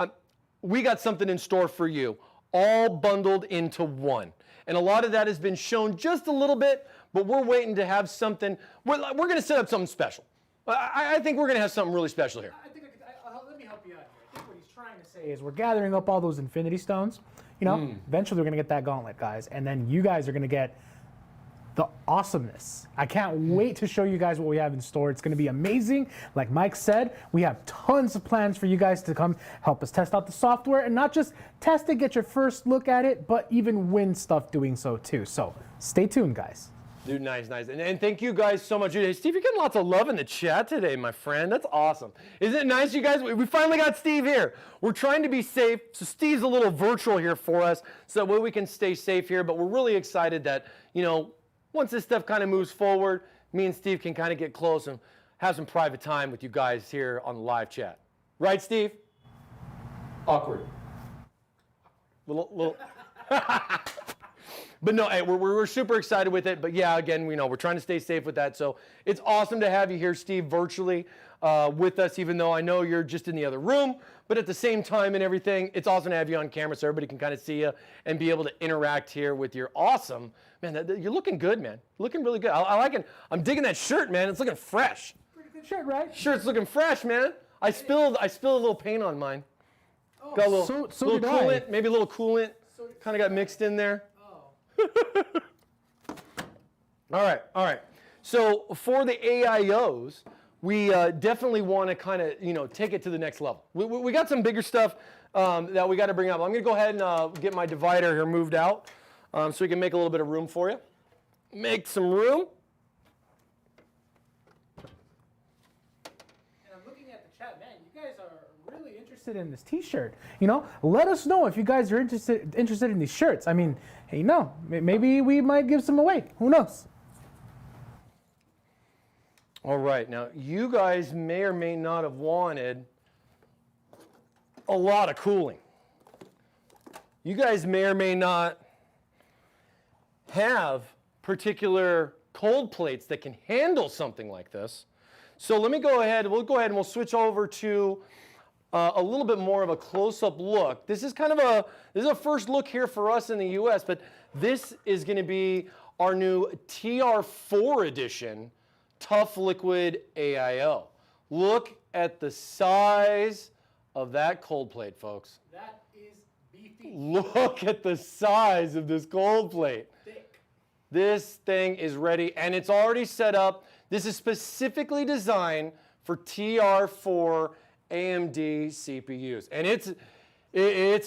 we got something in store for you, all bundled into one. And a lot of that has been shown just a little bit, but we're waiting to have something. We're going to set up something special. I think we're going to have something really special here. Let me help you out here. I think what he's trying to say is we're gathering up all those infinity stones. You know, eventually we're going to get that gauntlet, guys. And then you guys are going to get the awesomeness. I can't wait to show you guys what we have in store. It's going to be amazing. Like Mike said, we have tons of plans for you guys to come help us test out the software, and not just test it, get your first look at it, but even win stuff doing so too. So stay tuned, guys. Dude, nice. And thank you guys so much. Hey, Steve, you're getting lots of love in the chat today, my friend. That's awesome. Isn't it nice, you guys? We finally got Steve here. We're trying to be safe, so Steve's a little virtual here for us, so that way we can stay safe here, but we're really excited that, you know, once this stuff kind of moves forward, me and Steve can kind of get close and have some private time with you guys here on the live chat. Right, Steve? Awkward. Little. But no, hey, we're super excited with it. But yeah, again, we're trying to stay safe with that. So it's awesome to have you here, Steve, virtually with us, even though I know you're just in the other room. But at the same time and everything, it's awesome to have you on camera so everybody can kind of see you and be able to interact here with your awesome, man, you're looking good, man. Looking really good. I like it. I'm digging that shirt, man. It's looking fresh. Pretty good shirt, right? Shirt's looking fresh, man. I spilled a little paint on mine. Oh, got a little, so little did coolant, maybe a little coolant. Kind of got mixed in there. All right. So for the AIOs, we definitely want to kind of, take it to the next level. We got some bigger stuff that we got to bring up. I'm going to go ahead and get my divider here moved out so we can make a little bit of room for you. Make some room. And I'm looking at the chat, man, you guys are really interested in this t-shirt. Let us know if you guys are interested in these shirts. I mean, hey, maybe we might give some away. Who knows? All right, now you guys may or may not have wanted a lot of cooling. You guys may or may not have particular cold plates that can handle something like this. So let me go ahead, we'll go and switch over to a little bit more of a close-up look. This is kind of a first look here for us in the US, but this is going to be our new TR4 edition Tough Liquid AIO. Look at the size of that cold plate, folks. That is beefy. Look at the size of this cold plate. Thick. This thing is ready, and it's already set up. This is specifically designed for TR4 AMD CPUs, and it's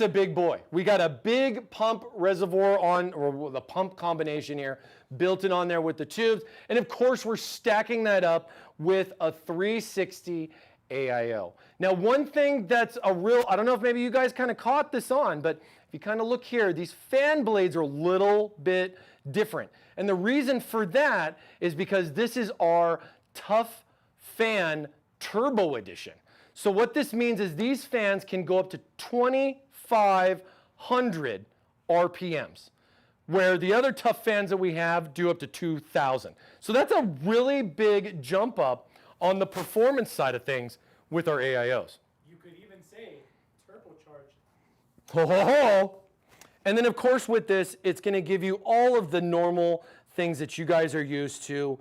a big boy. We got a big pump reservoir or the pump combination here, built in on there with the tubes. And of course, we're stacking that up with a 360 AIO. Now, one thing that's I don't know if maybe you guys kind of caught this on, but if you kind of look here, these fan blades are a little bit different. And the reason for that is because this is our Tough Fan Turbo Edition. So what this means is these fans can go up to 2,500 RPMs, where the other Tough fans that we have do up to 2,000. So that's a really big jump up on the performance side of things with our AIOs. You could even say turbocharged. Ho, ho, ho. And then, of course, with this, it's going to give you all of the normal things that you guys are used to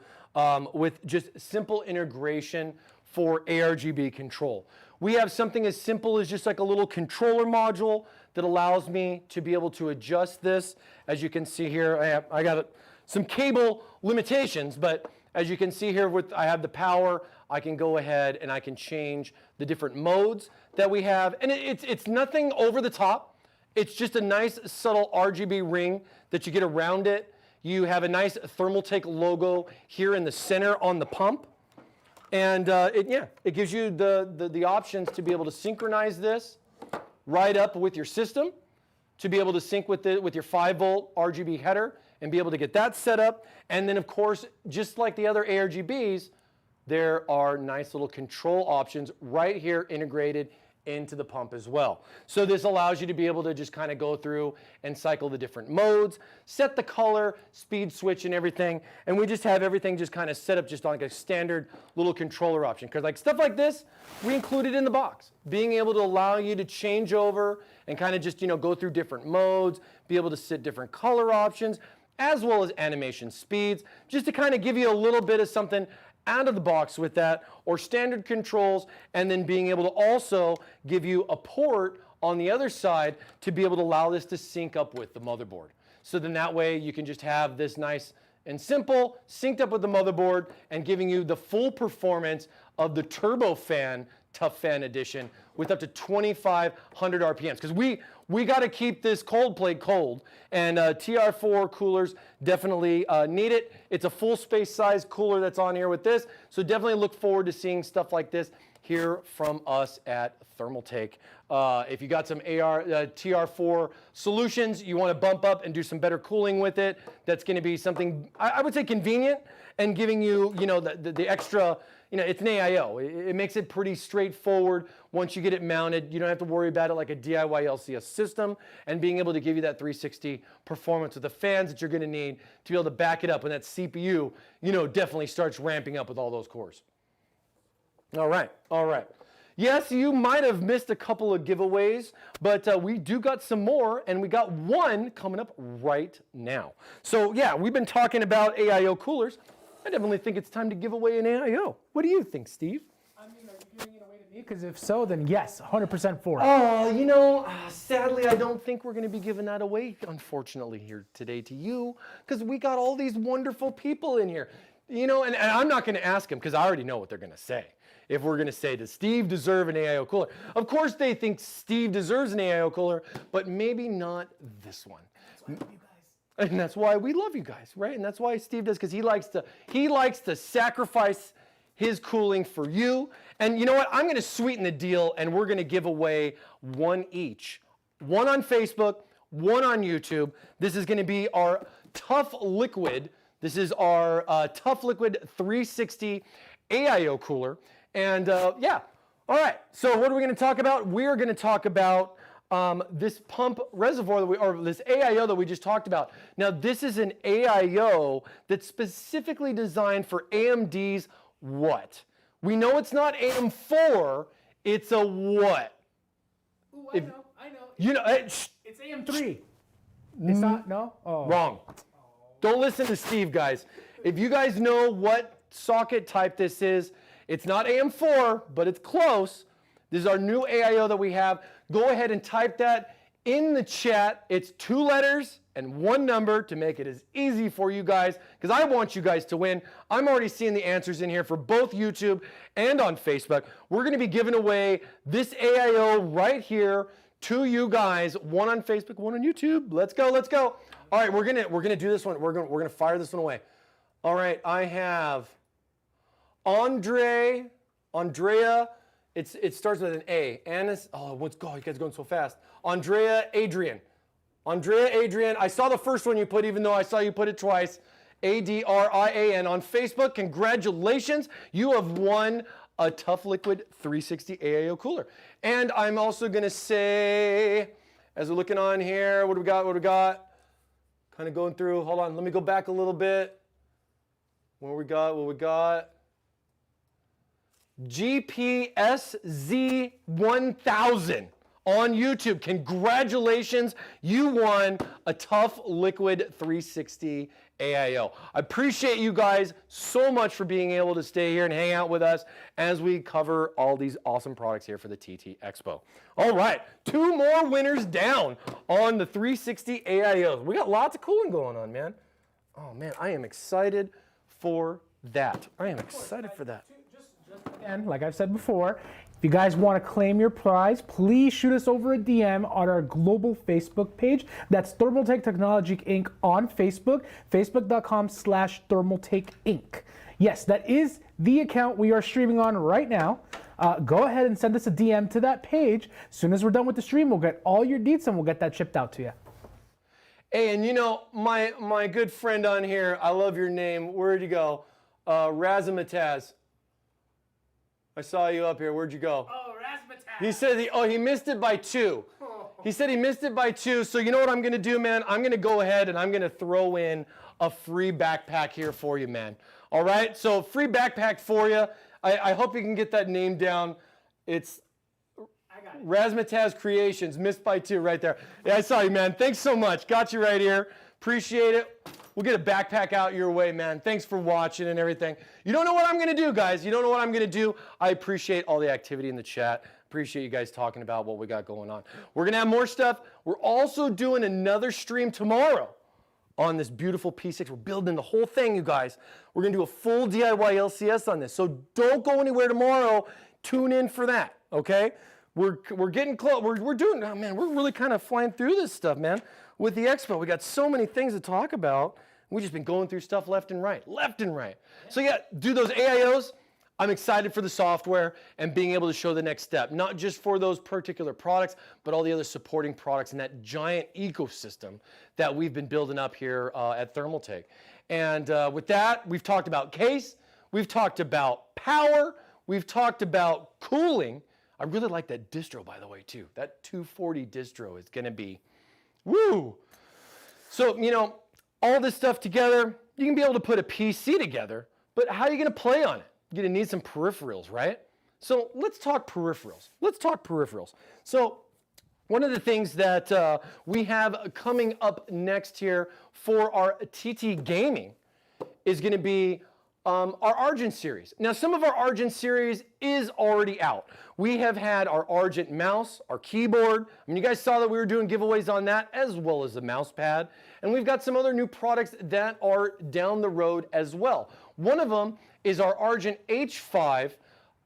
with just simple integration for ARGB control. We have something as simple as just like a little controller module that allows me to be able to adjust this. As you can see here, I got some cable limitations, but as you can see here, I have the power. I can go ahead and I can change the different modes that we have. And it's nothing over the top. It's just a nice subtle RGB ring that you get around it. You have a nice Thermaltake logo here in the center on the pump. And it gives you the options to be able to synchronize this right up with your system to be able to sync with your 5-volt RGB header and be able to get that set up. And then, of course, just like the other ARGBs, there are nice little control options right here integrated into the pump as well. So this allows you to be able to just kind of go through and cycle the different modes, set the color, speed switch and everything, and we just have everything just kind of set up just on like a standard little controller option. Because like stuff like this, we included in the box. Being able to allow you to change over and kind of just, go through different modes, be able to set different color options, as well as animation speeds, just to kind of give you a little bit of something out of the box with that, or standard controls, and then being able to also give you a port on the other side to be able to allow this to sync up with the motherboard. So then that way you can just have this nice and simple synced up with the motherboard and giving you the full performance of the turbofan Tough Fan Edition with up to 2,500 RPMs. Because we got to keep this cold plate cold, and TR4 coolers definitely need it. It's a full space size cooler that's on here with this, so definitely look forward to seeing stuff like this here from us at Thermaltake. If you got some TR4 solutions, you want to bump up and do some better cooling with it, that's going to be something, I would say, convenient and giving you, the extra, it's an AIO. It makes it pretty straightforward once you get it mounted. You don't have to worry about it like a DIY LCS system, and being able to give you that 360 performance with the fans that you're going to need to be able to back it up when that CPU, definitely starts ramping up with all those cores. All right. Yes, you might have missed a couple of giveaways, but we do got some more, and we got one coming up right now. So yeah, we've been talking about AIO coolers. I definitely think it's time to give away an AIO. What do you think, Steve? I mean, are you giving it away to me? Because if so, then yes, 100% for it. Oh, sadly, I don't think we're going to be giving that away, unfortunately, here today to you, because we got all these wonderful people in here. And I'm not going to ask them because I already know what they're going to say. If we're going to say, does Steve deserve an AIO cooler? Of course they think Steve deserves an AIO cooler, but maybe not this one. That's why I love you guys. And that's why we love you guys, right? And that's why Steve does, because he likes to sacrifice his cooling for you. And you know what? I'm going to sweeten the deal, and we're going to give away one each. One on Facebook, one on YouTube. This is going to be our Tough Liquid. This is our Tough Liquid 360 AIO cooler. And yeah, all right. So what are we going to talk about? We're going to talk about this pump reservoir or this AIO that we just talked about. Now, this is an AIO that's specifically designed for AMD's what? We know it's not AM4, it's a what? Ooh, I know. It's AM3. It's not, no? Oh. Wrong. Don't listen to Steve, guys. If you guys know what socket type this is, it's not AM4, but it's close. This is our new AIO that we have. Go ahead and type that in the chat. It's 2 letters and 1 number to make it as easy for you guys, because I want you guys to win. I'm already seeing the answers in here for both YouTube and on Facebook. We're going to be giving away this AIO right here to you guys. 1 on Facebook, 1 on YouTube. Let's go. All right, we're gonna do this one. We're gonna fire this one away. All right, I have Andrea. It starts with an A. Anis. Oh, you guys are going so fast. Andrea Adrian. I saw the first one you put, even though I saw you put it twice. Adrian on Facebook. Congratulations, you have won a Tough Liquid 360 AIO cooler. And I'm also gonna say, as we're looking on here, what do we got? Kind of going through. Hold on, let me go back a little bit. What we got? GPSZ1000 on YouTube. Congratulations, you won a Tough Liquid 360 AIO. I appreciate you guys so much for being able to stay here and hang out with us as we cover all these awesome products here for the TT Expo. All right, 2 more winners down on the 360 AIOs. We got lots of cooling going on, man. Oh man, I am excited for that. And like I've said before, if you guys want to claim your prize, please shoot us over a DM on our global Facebook page. That's Thermaltake Technology Inc. on Facebook, facebook.com/Thermaltake Inc. Yes, that is the account we are streaming on right now. Go ahead and send us a DM to that page. As soon as we're done with the stream, we'll get all your deets and we'll get that shipped out to you. Hey, and you know, my good friend on here, I love your name. Where'd you go? Razamataz. I saw you up here. Where'd you go? Oh, Razzmatazz. He said he missed it by 2. He said he missed it by 2. So you know what I'm going to do, man? I'm going to go ahead and I'm going to throw in a free backpack here for you, man. All right? So free backpack for you. I hope you can get that name down. It's Razzmatazz Creations, missed by 2 right there. Yeah, I saw you, man. Thanks so much. Got you right here. Appreciate it. We'll get a backpack out your way, man. Thanks for watching and everything. You don't know what I'm going to do, guys. You don't know what I'm going to do. I appreciate all the activity in the chat. Appreciate you guys talking about what we got going on. We're going to have more stuff. We're also doing another stream tomorrow on this beautiful P6. We're building the whole thing, you guys. We're going to do a full DIY LCS on this. So don't go anywhere tomorrow. Tune in for that, okay? We're getting close. We're doing, oh man, we're really kind of flying through this stuff, man. With the Expo, we got so many things to talk about. We've just been going through stuff left and right. So yeah, do those AIOs. I'm excited for the software and being able to show the next step, not just for those particular products, but all the other supporting products in that giant ecosystem that we've been building up here at Thermaltake. And with that, we've talked about case, we've talked about power, we've talked about cooling. I really like that distro, by the way, too. That 240 distro is gonna be, woo! So, you know, all this stuff together, you can be able to put a PC together, but how are you gonna play on it? You're gonna need some peripherals, right? So let's talk peripherals. So one of the things that we have coming up next here for our TT Gaming is gonna be our Argent series. Now, some of our Argent series is already out. We have had our Argent mouse, our keyboard. I mean, you guys saw that we were doing giveaways on that, as well as the mouse pad. And we've got some other new products that are down the road as well. One of them is our Argent H5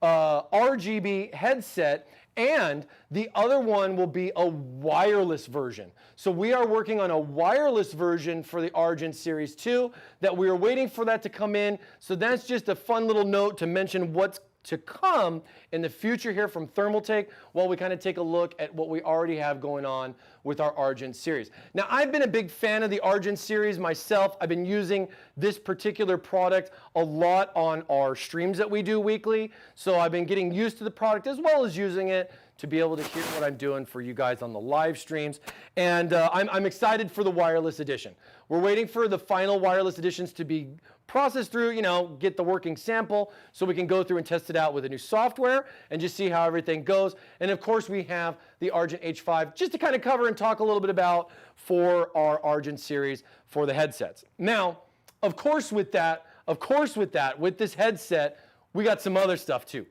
RGB headset, and the other one will be a wireless version. So we are working on a wireless version for the Argent Series 2 that we are waiting for that to come in. So that's just a fun little note to mention what's to come in the future here from Thermaltake while we kind of take a look at what we already have going on with our Argent series. Now, I've been a big fan of the Argent series myself. I've been using this particular product a lot on our streams that we do weekly. So I've been getting used to the product as well as using it to be able to hear what I'm doing for you guys on the live streams. And I'm excited for the wireless edition. We're waiting for the final wireless editions to be processed through, you know, get the working sample so we can go through and test it out with the new software and just see how everything goes. And of course, we have the Argent H5 just to kind of cover and talk a little bit about for our Argent series for the headsets. Now, of course with this headset, we got some other stuff too.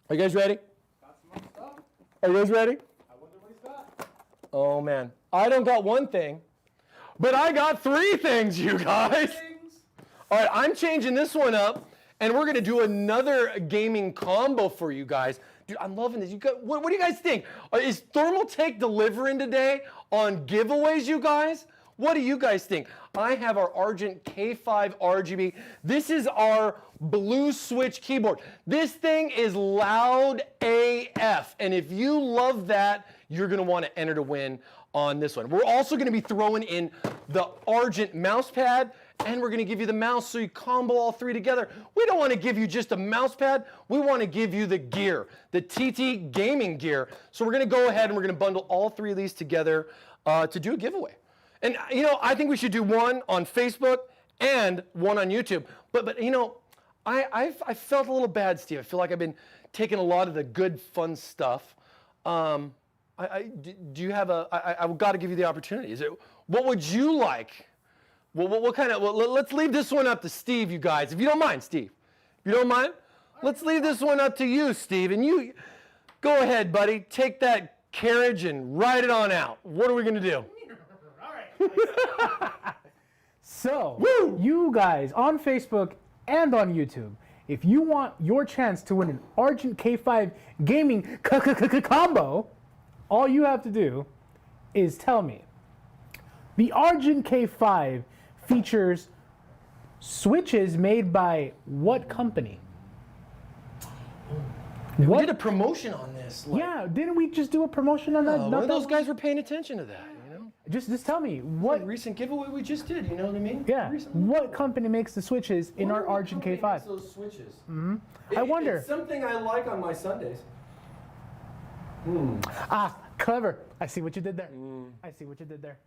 Are you guys ready? Got some more stuff. Are you guys ready? I wonder what he's got. Oh man, I don't got one thing, but I got 3 things, you guys. All right, I'm changing this one up, and we're gonna do another gaming combo for you guys. Dude, I'm loving this. What do you guys think? Is Thermaltake delivering today on giveaways, you guys? What do you guys think? I have our Argent K5 RGB. This is our blue switch keyboard. This thing is loud AF, and if you love that, you're gonna wanna enter to win on this one. We're also gonna be throwing in the Argent mouse pad, and we're gonna give you the mouse so you combo all 3 together. We don't wanna give you just a mouse pad, we wanna give you the gear, the TT gaming gear. So we're gonna go ahead and we're gonna bundle all 3 of these together to do a giveaway. And you know, I think we should do one on Facebook and one on YouTube. But you know, I felt a little bad, Steve. I feel like I've been taking a lot of the good, fun stuff. Do you have I've got to give you the opportunity. What would you like? What kind of? Well, let's leave this one up to Steve, you guys, if you don't mind, Steve. If you don't mind, let's leave this one up to you, Steve. And you go ahead, buddy. Take that carriage and ride it on out. What are we gonna do? So, you guys on Facebook and on YouTube, if you want your chance to win an Argent K5 gaming combo, all you have to do is tell me. The Argent K5 features switches made by what company? We did a promotion on this. Like, Yeah, didn't we just do a promotion on that? one of those guys were paying attention to that, you know? Just tell me what Recent giveaway we just did, you know what I mean? Yeah. Recently. What company makes the switches in our Argent K5? Those switches. I wonder. It's something I like on my Sundays. Ah, clever. I see what you did there. I see what you did there.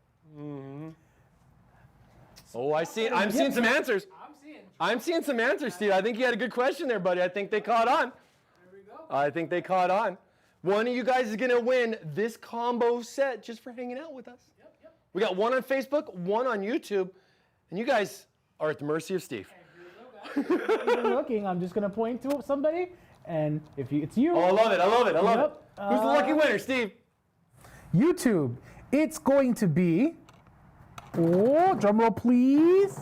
Oh, I see. I'm seeing some answers. I'm seeing some answers, Steve. I think you had a good question there, buddy. I think they caught on. There we go. I think they caught on. One of you guys is going to win this combo set just for hanging out with us. Yep. We got one on Facebook, one on YouTube, and you guys are at the mercy of Steve. And here we go, guys. If you're looking, I'm just going to point to somebody, and if it's you. Oh, I love it. I love it. I love Yep. it. Who's the lucky winner, Steve? YouTube. It's going to be, oh, drum roll please.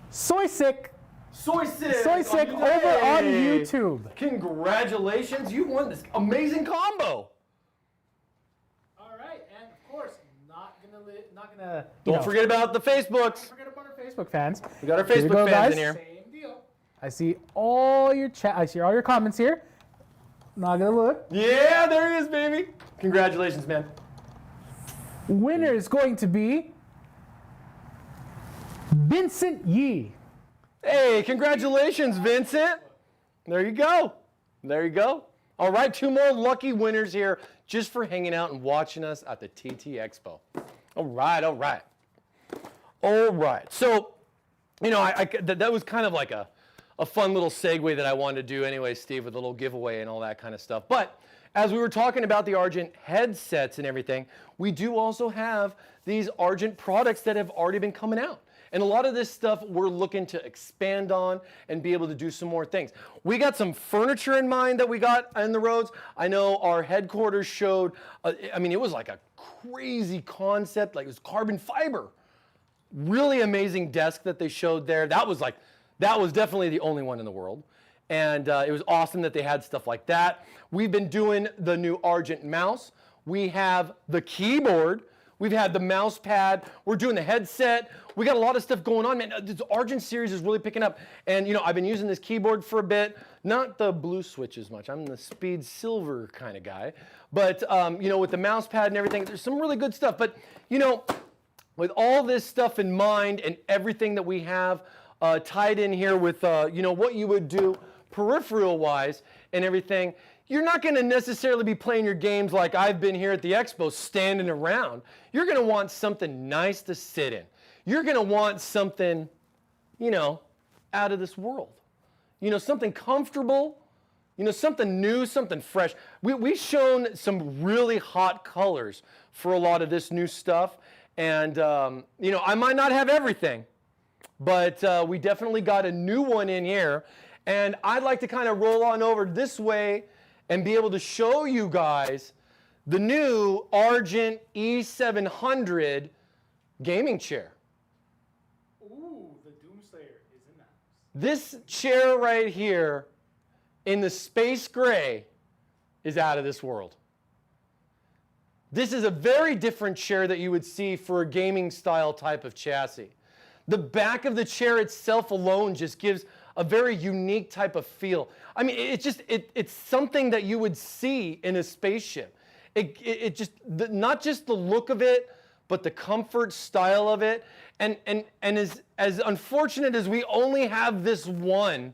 Soy Sick. Soy Sick. Over on YouTube. Congratulations. You won this amazing combo. All right, and of course, not gonna. Don't forget about the Facebooks. Forget about our Facebook fans. We got our Here we Facebook go, fans guys. in here. Same deal. I see all your chat. I see all your comments here. Not gonna look. Yeah, there he is, baby. Congratulations, man. Winner is going to be Vincent Yee. Hey, congratulations, Vincent. There you go. There you go. All right, 2 more lucky winners here just for hanging out and watching us at the TT Expo. All right, all right. All right. So, you know, that was kind of like a fun little segue that I wanted to do anyway, Steve, with a little giveaway and all that kind of stuff. But as we were talking about the Argent headsets and everything, we do also have these Argent products that have already been coming out. And a lot of this stuff we're looking to expand on and be able to do some more things. We got some furniture in mind that we got on the roads. I know our headquarters showed, I mean, it was like a crazy concept, like it was carbon fiber. Really amazing desk that they showed there. That was definitely the only one in the world. And it was awesome that they had stuff like that. We've been doing the new Argent mouse. We have the keyboard. We've had the mouse pad. We're doing the headset. We got a lot of stuff going on, man. This Argent series is really picking up. And, you know, I've been using this keyboard for a bit. Not the blue switch as much. I'm the speed silver kind of guy. But, you know, with the mouse pad and everything, there's some really good stuff. But, you know, with all this stuff in mind and everything that we have tied in here with, you know, what you would do peripheral-wise and everything, you're not going to necessarily be playing your games like I've been here at the Expo standing around. You're going to want something nice to sit in. You're going to want something, you know, out of this world. You know, something comfortable, you know, something new, something fresh. We've shown some really hot colors for a lot of this new stuff. And, you know, I might not have everything, but we definitely got a new one in here. And I'd like to kind of roll on over this way and be able to show you guys the new Argent E700 gaming chair. Ooh, the Doomslayer is in that. This chair right here in the space gray is out of this world. This is a very different chair that you would see for a gaming style type of chassis. The back of the chair itself alone just gives a very unique type of feel. I mean, it's something that you would see in a spaceship. Not just the look of it, but the comfort style of it. And as unfortunate as we only have this one,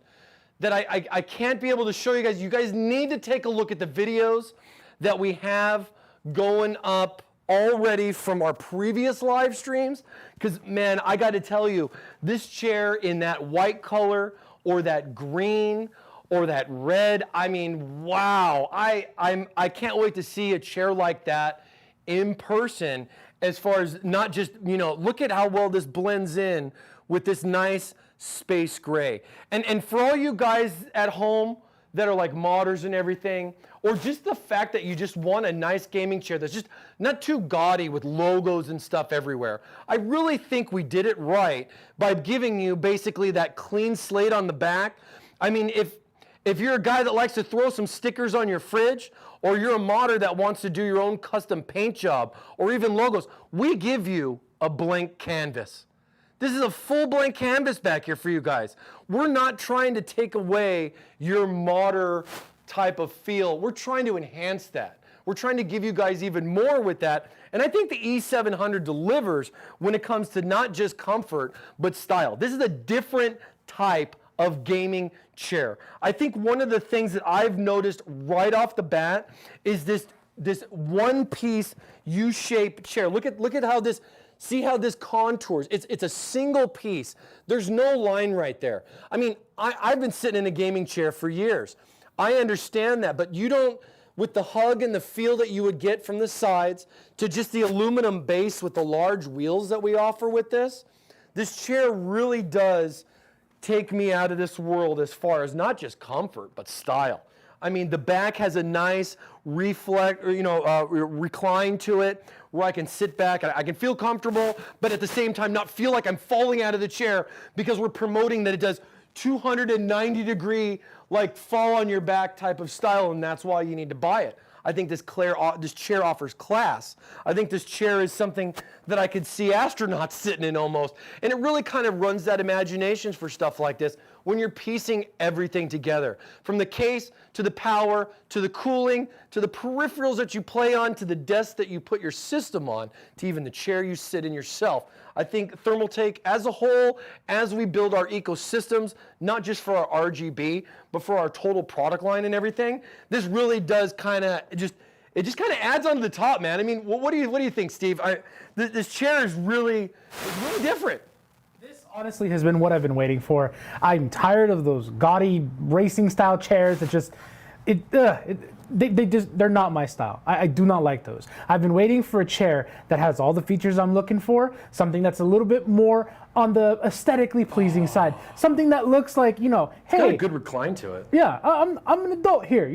that I can't be able to show you guys need to take a look at the videos that we have going up already from our previous live streams. Because, man, I got to tell you, this chair in that white color or that green or that red, I mean, wow. I can't wait to see a chair like that in person, as far as not just, you know, look at how well this blends in with this nice space gray. And for all you guys at home that are like modders and everything, or just the fact that you just want a nice gaming chair that's just not too gaudy with logos and stuff everywhere, I really think we did it right by giving you basically that clean slate on the back. I mean, if you're a guy that likes to throw some stickers on your fridge, or you're a modder that wants to do your own custom paint job, or even logos, we give you a blank canvas. This is a full blank canvas back here for you guys. We're not trying to take away your modern type of feel. We're trying to enhance that. We're trying to give you guys even more with that. And I think the E700 delivers when it comes to not just comfort, but style. This is a different type of gaming chair. I think one of the things that I've noticed right off the bat is this one-piece U-shaped chair. Look at how this, see how this contours. It's a single piece. There's no line right there. I mean, I've been sitting in a gaming chair for years. I understand that, but you don't, with the hug and the feel that you would get from the sides to just the aluminum base with the large wheels that we offer with this chair really does take me out of this world as far as not just comfort, but style. I mean, the back has a nice recline to it where I can sit back and I can feel comfortable, but at the same time not feel like I'm falling out of the chair because we're promoting that it does 290-degree like fall on your back type of style, and that's why you need to buy it. I think this chair offers class. I think this chair is something that I could see astronauts sitting in almost. And it really kind of runs that imagination for stuff like this when you're piecing everything together. From the case, to the power, to the cooling, to the peripherals that you play on, to the desk that you put your system on, to even the chair you sit in yourself. I think Thermaltake as a whole, as we build our ecosystems, not just for our RGB, but for our total product line and everything, this really does kind of it just kind of adds on to the top, man. I mean, what do you think, Steve? This chair is really different. This honestly has been what I've been waiting for. I'm tired of those gaudy racing style chairs that just they're not my style. I do not like those. I've been waiting for a chair that has all the features I'm looking for, something that's a little bit more on the aesthetically pleasing side, something that looks like, hey, got a good recline to it. Yeah, I'm an adult here.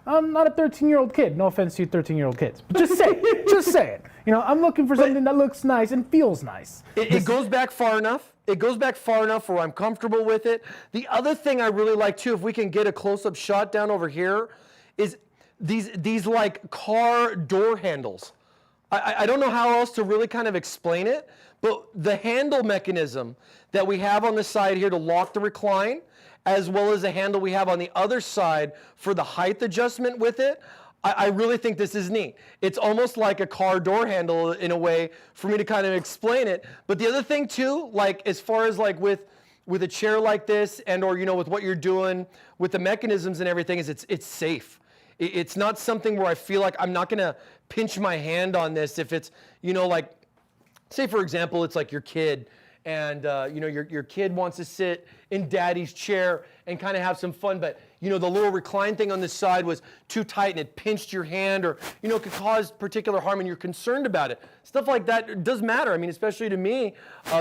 I'm not a 13-year-old kid. No offense to you 13-year-old kids, but just say it. I'm looking for something that looks nice and feels nice. It goes back far enough. It goes back far enough where I'm comfortable with it. The other thing I really like too, if we can get a close-up shot down over here, is these like car door handles. I don't know how else to really kind of explain it, but the handle mechanism that we have on the side here to lock the recline, as well as the handle we have on the other side for the height adjustment with it, I really think this is neat. It's almost like a car door handle in a way for me to kind of explain it. But the other thing too, like as far as like with a chair like this and or with what you're doing with the mechanisms and everything is it's safe. It's not something where I feel like I'm not gonna pinch my hand on this if it's, like, say for example, it's like your kid and your kid wants to sit in daddy's chair and kind of have some fun, but the little recline thing on the side was too tight and it pinched your hand or could cause particular harm and you're concerned about it. Stuff like that does matter. I mean, especially to me,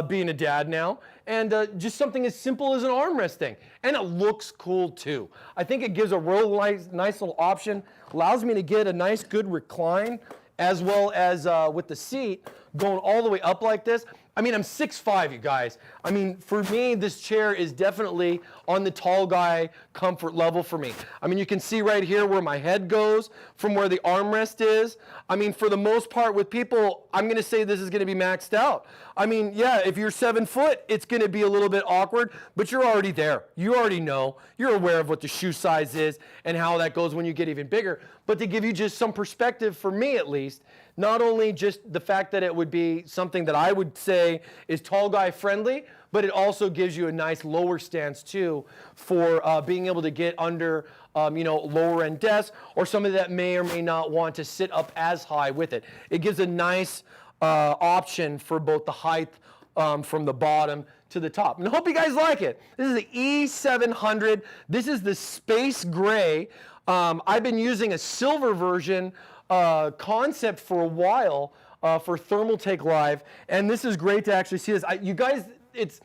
being a dad now, and just something as simple as an armrest thing. And it looks cool too. I think it gives a real nice little option, allows me to get a nice good recline as well as with the seat going all the way up like this. I mean, I'm 6'5", you guys. I mean, for me, this chair is definitely on the tall guy comfort level for me. I mean, you can see right here where my head goes from where the armrest is. I mean, for the most part with people, I'm gonna say this is gonna be maxed out. I mean, yeah, if you're 7 foot, it's gonna be a little bit awkward, but you're already there. You already know. You're aware of what the shoe size is and how that goes when you get even bigger. But to give you just some perspective, for me at least, not only just the fact that it would be something that I would say is tall guy friendly, but it also gives you a nice lower stance too for being able to get under lower end desks or somebody that may or may not want to sit up as high with it. It gives a nice option for both the height from the bottom to the top. And I hope you guys like it. This is the E700. This is the space gray. I've been using a silver version concept for a while for Thermaltake Live, and this is great to actually see this. You guys, it's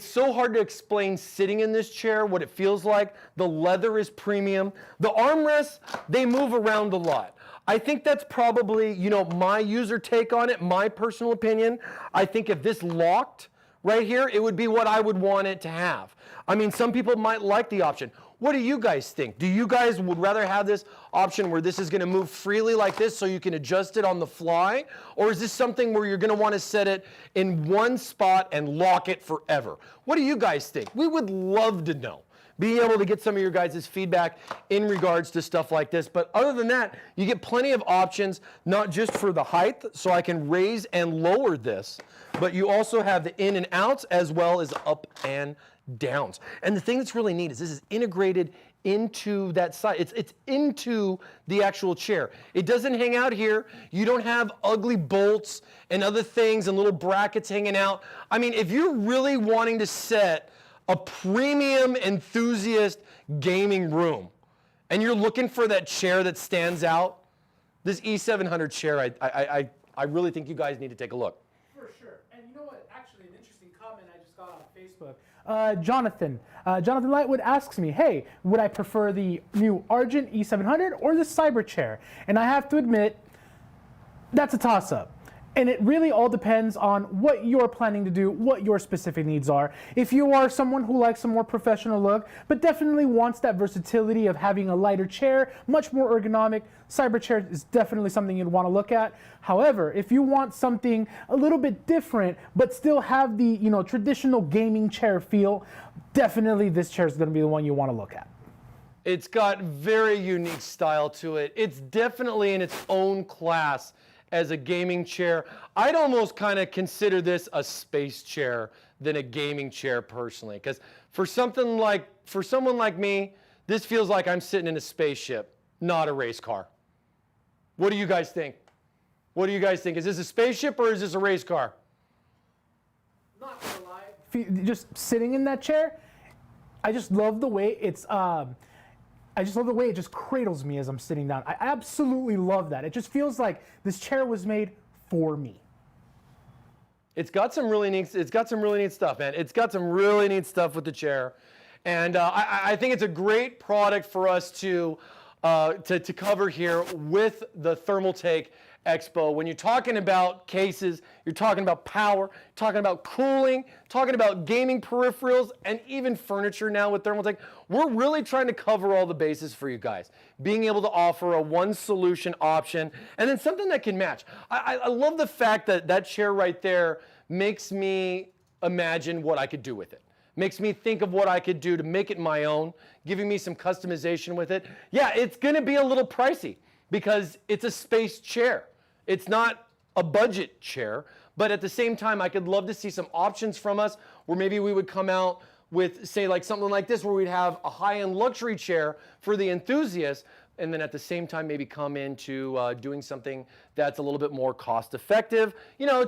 so hard to explain sitting in this chair, what it feels like. The leather is premium. The armrests, they move around a lot. I think that's probably, my user take on it, my personal opinion. I think if this locked right here, it would be what I would want it to have. I mean, some people might like the option. What do you guys think? Do you guys would rather have this option where this is going to move freely like this so you can adjust it on the fly? Or is this something where you're going to want to set it in one spot and lock it forever? What do you guys think? We would love to know. Being able to get some of your guys' feedback in regards to stuff like this. But other than that, you get plenty of options, not just for the height, so I can raise and lower this, but you also have the in and outs as well as up and downs. And the thing that's really neat is this is integrated into that side. It's into the actual chair. It doesn't hang out here. You don't have ugly bolts and other things and little brackets hanging out. I mean, if you're really wanting to set a premium enthusiast gaming room and you're looking for that chair that stands out, this E700 chair, I really think you guys need to take a look. For sure. And you know what? Actually, an interesting comment I just got on Facebook. Jonathan Lightwood asks me, hey, would I prefer the new Argent E700 or the Cyber chair? And I have to admit, that's a toss-up. And it really all depends on what you're planning to do, what your specific needs are. If you are someone who likes a more professional look, but definitely wants that versatility of having a lighter chair, much more ergonomic, Cyber chair is definitely something you'd want to look at. However, if you want something a little bit different, but still have the traditional gaming chair feel, definitely this chair is going to be the one you want to look at. It's got very unique style to it. It's definitely in its own class as a gaming chair. I'd almost kind of consider this a space chair than a gaming chair personally, because for someone like me, this feels like I'm sitting in a spaceship, not a race car. What do you guys think? What do you guys think? Is this a spaceship or is this a race car? Not gonna lie, just sitting in that chair, I just love the way it's I just love the way it just cradles me as I'm sitting down. I absolutely love that. It just feels like this chair was made for me. It's got some really neat stuff, man. It's got some really neat stuff with the chair. And I think it's a great product for us to cover here with the Thermaltake Expo. When you're talking about cases, you're talking about power, talking about cooling, talking about gaming peripherals, and even furniture now with Thermaltake. We're really trying to cover all the bases for you guys. Being able to offer a one solution option and then something that can match. I love the fact that that chair right there makes me imagine what I could do with it. Makes me think of what I could do to make it my own, giving me some customization with it. Yeah, it's gonna be a little pricey because it's a space chair. It's not a budget chair, but at the same time, I could love to see some options from us where maybe we would come out with, say, like something like this, where we'd have a high-end luxury chair for the enthusiast, and then at the same time maybe come into doing something that's a little bit more cost-effective.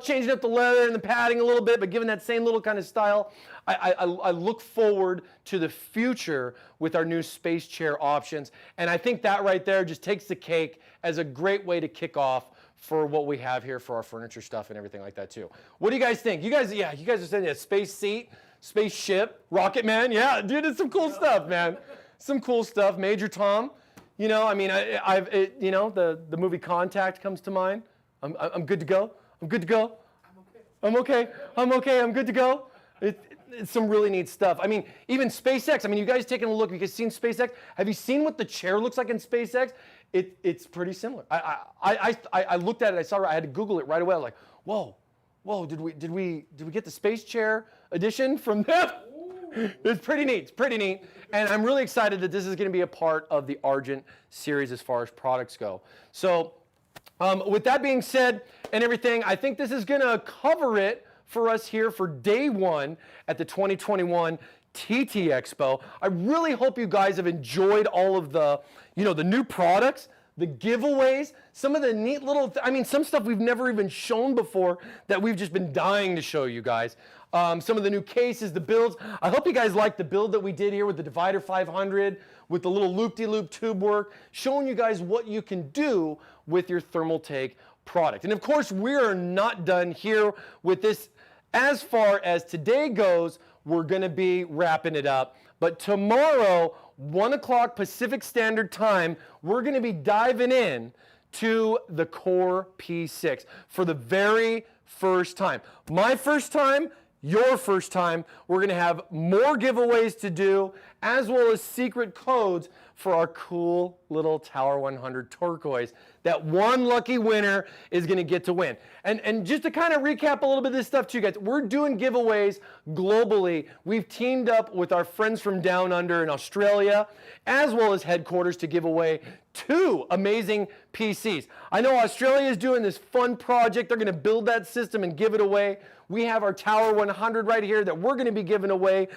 Changing up the leather and the padding a little bit, but giving that same little kind of style. I look forward to the future with our new space chair options, and I think that right there just takes the cake as a great way to kick off for what we have here for our furniture stuff and everything like that too. What do you guys think? You guys are saying a space seat, spaceship, rocket man. Yeah, dude, it's some cool stuff, man. Some cool stuff. Major Tom. The movie Contact comes to mind. I'm good to go. I'm good to go. I'm okay. I'm good to go. It's some really neat stuff. I mean, even SpaceX. I mean, you guys taking a look. You guys seen SpaceX? Have you seen what the chair looks like in SpaceX? It's pretty similar. I looked at it. I saw it. I had to Google it right away. I was like, whoa, did we get the space chair edition from them? It's pretty neat. It's pretty neat. And I'm really excited that this is going to be a part of the Argent series as far as products go. So with that being said and everything, I think this is going to cover it for us here for day one at the 2021 TT Expo. I really hope you guys have enjoyed all of the, the new products, the giveaways, some of the neat little, some stuff we've never even shown before that we've just been dying to show you guys. Some of the new cases, the builds. I hope you guys liked the build that we did here with the Divider 500, with the little loop-de-loop tube work, showing you guys what you can do with your Thermaltake product. And of course, we are not done here with this. As far as today goes, we're going to be wrapping it up. But tomorrow, 1 o'clock Pacific Standard Time, we're going to be diving in to the Core P6 for the very first time. My first time, your first time. We're going to have more giveaways to do as well as secret codes for our cool little Tower 100 Turquoise that one lucky winner is going to get to win. And just to kind of recap a little bit of this stuff to you guys, we're doing giveaways globally. We've teamed up with our friends from down under in Australia, as well as headquarters, to give away 2 amazing PCs. I know Australia is doing this fun project. They're going to build that system and give it away. We have our Tower 100 right here that we're going to be giving away.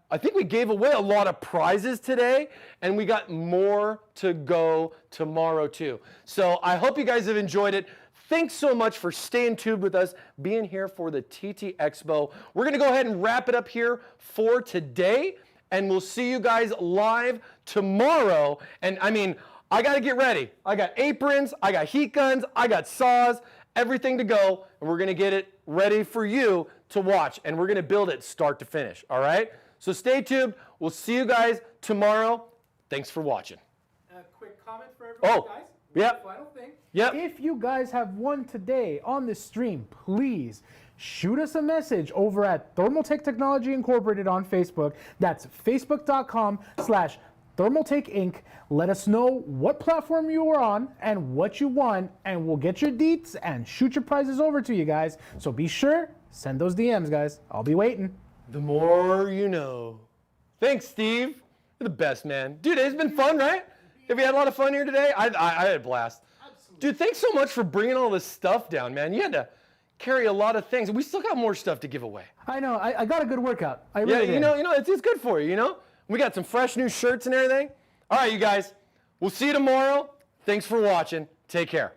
I think we gave away a lot of prizes today, and we got more to go tomorrow too. So I hope you guys have enjoyed it. Thanks so much for staying tuned with us, being here for the TT Expo. We're going to go ahead and wrap it up here for today, and we'll see you guys live tomorrow. And I mean, I got to get ready. I got aprons, I got heat guns, I got saws, everything to go, and we're going to get it ready for you to watch, and we're going to build it start to finish, all right? So stay tuned. We'll see you guys tomorrow. Thanks for watching. A quick comment for everybody, guys. Yep. Final thing. Yep. If you guys have won today on this stream, please shoot us a message over at Thermaltake Technology Incorporated on Facebook. That's facebook.com/Thermaltake Inc. Let us know what platform you were on and what you won, and we'll get your deets and shoot your prizes over to you guys. So be sure, send those DMs, guys. I'll be waiting. The more you know. Thanks, Steve. You're the best, man. Dude, it's been fun, right? Have you had a lot of fun here today? I had a blast. Absolutely. Dude, thanks so much for bringing all this stuff down, man. You had to carry a lot of things. We still got more stuff to give away. I know. I got a good workout. I really did. You know, it's good for you, you know? We got some fresh new shirts and everything. All right, you guys. We'll see you tomorrow. Thanks for watching. Take care.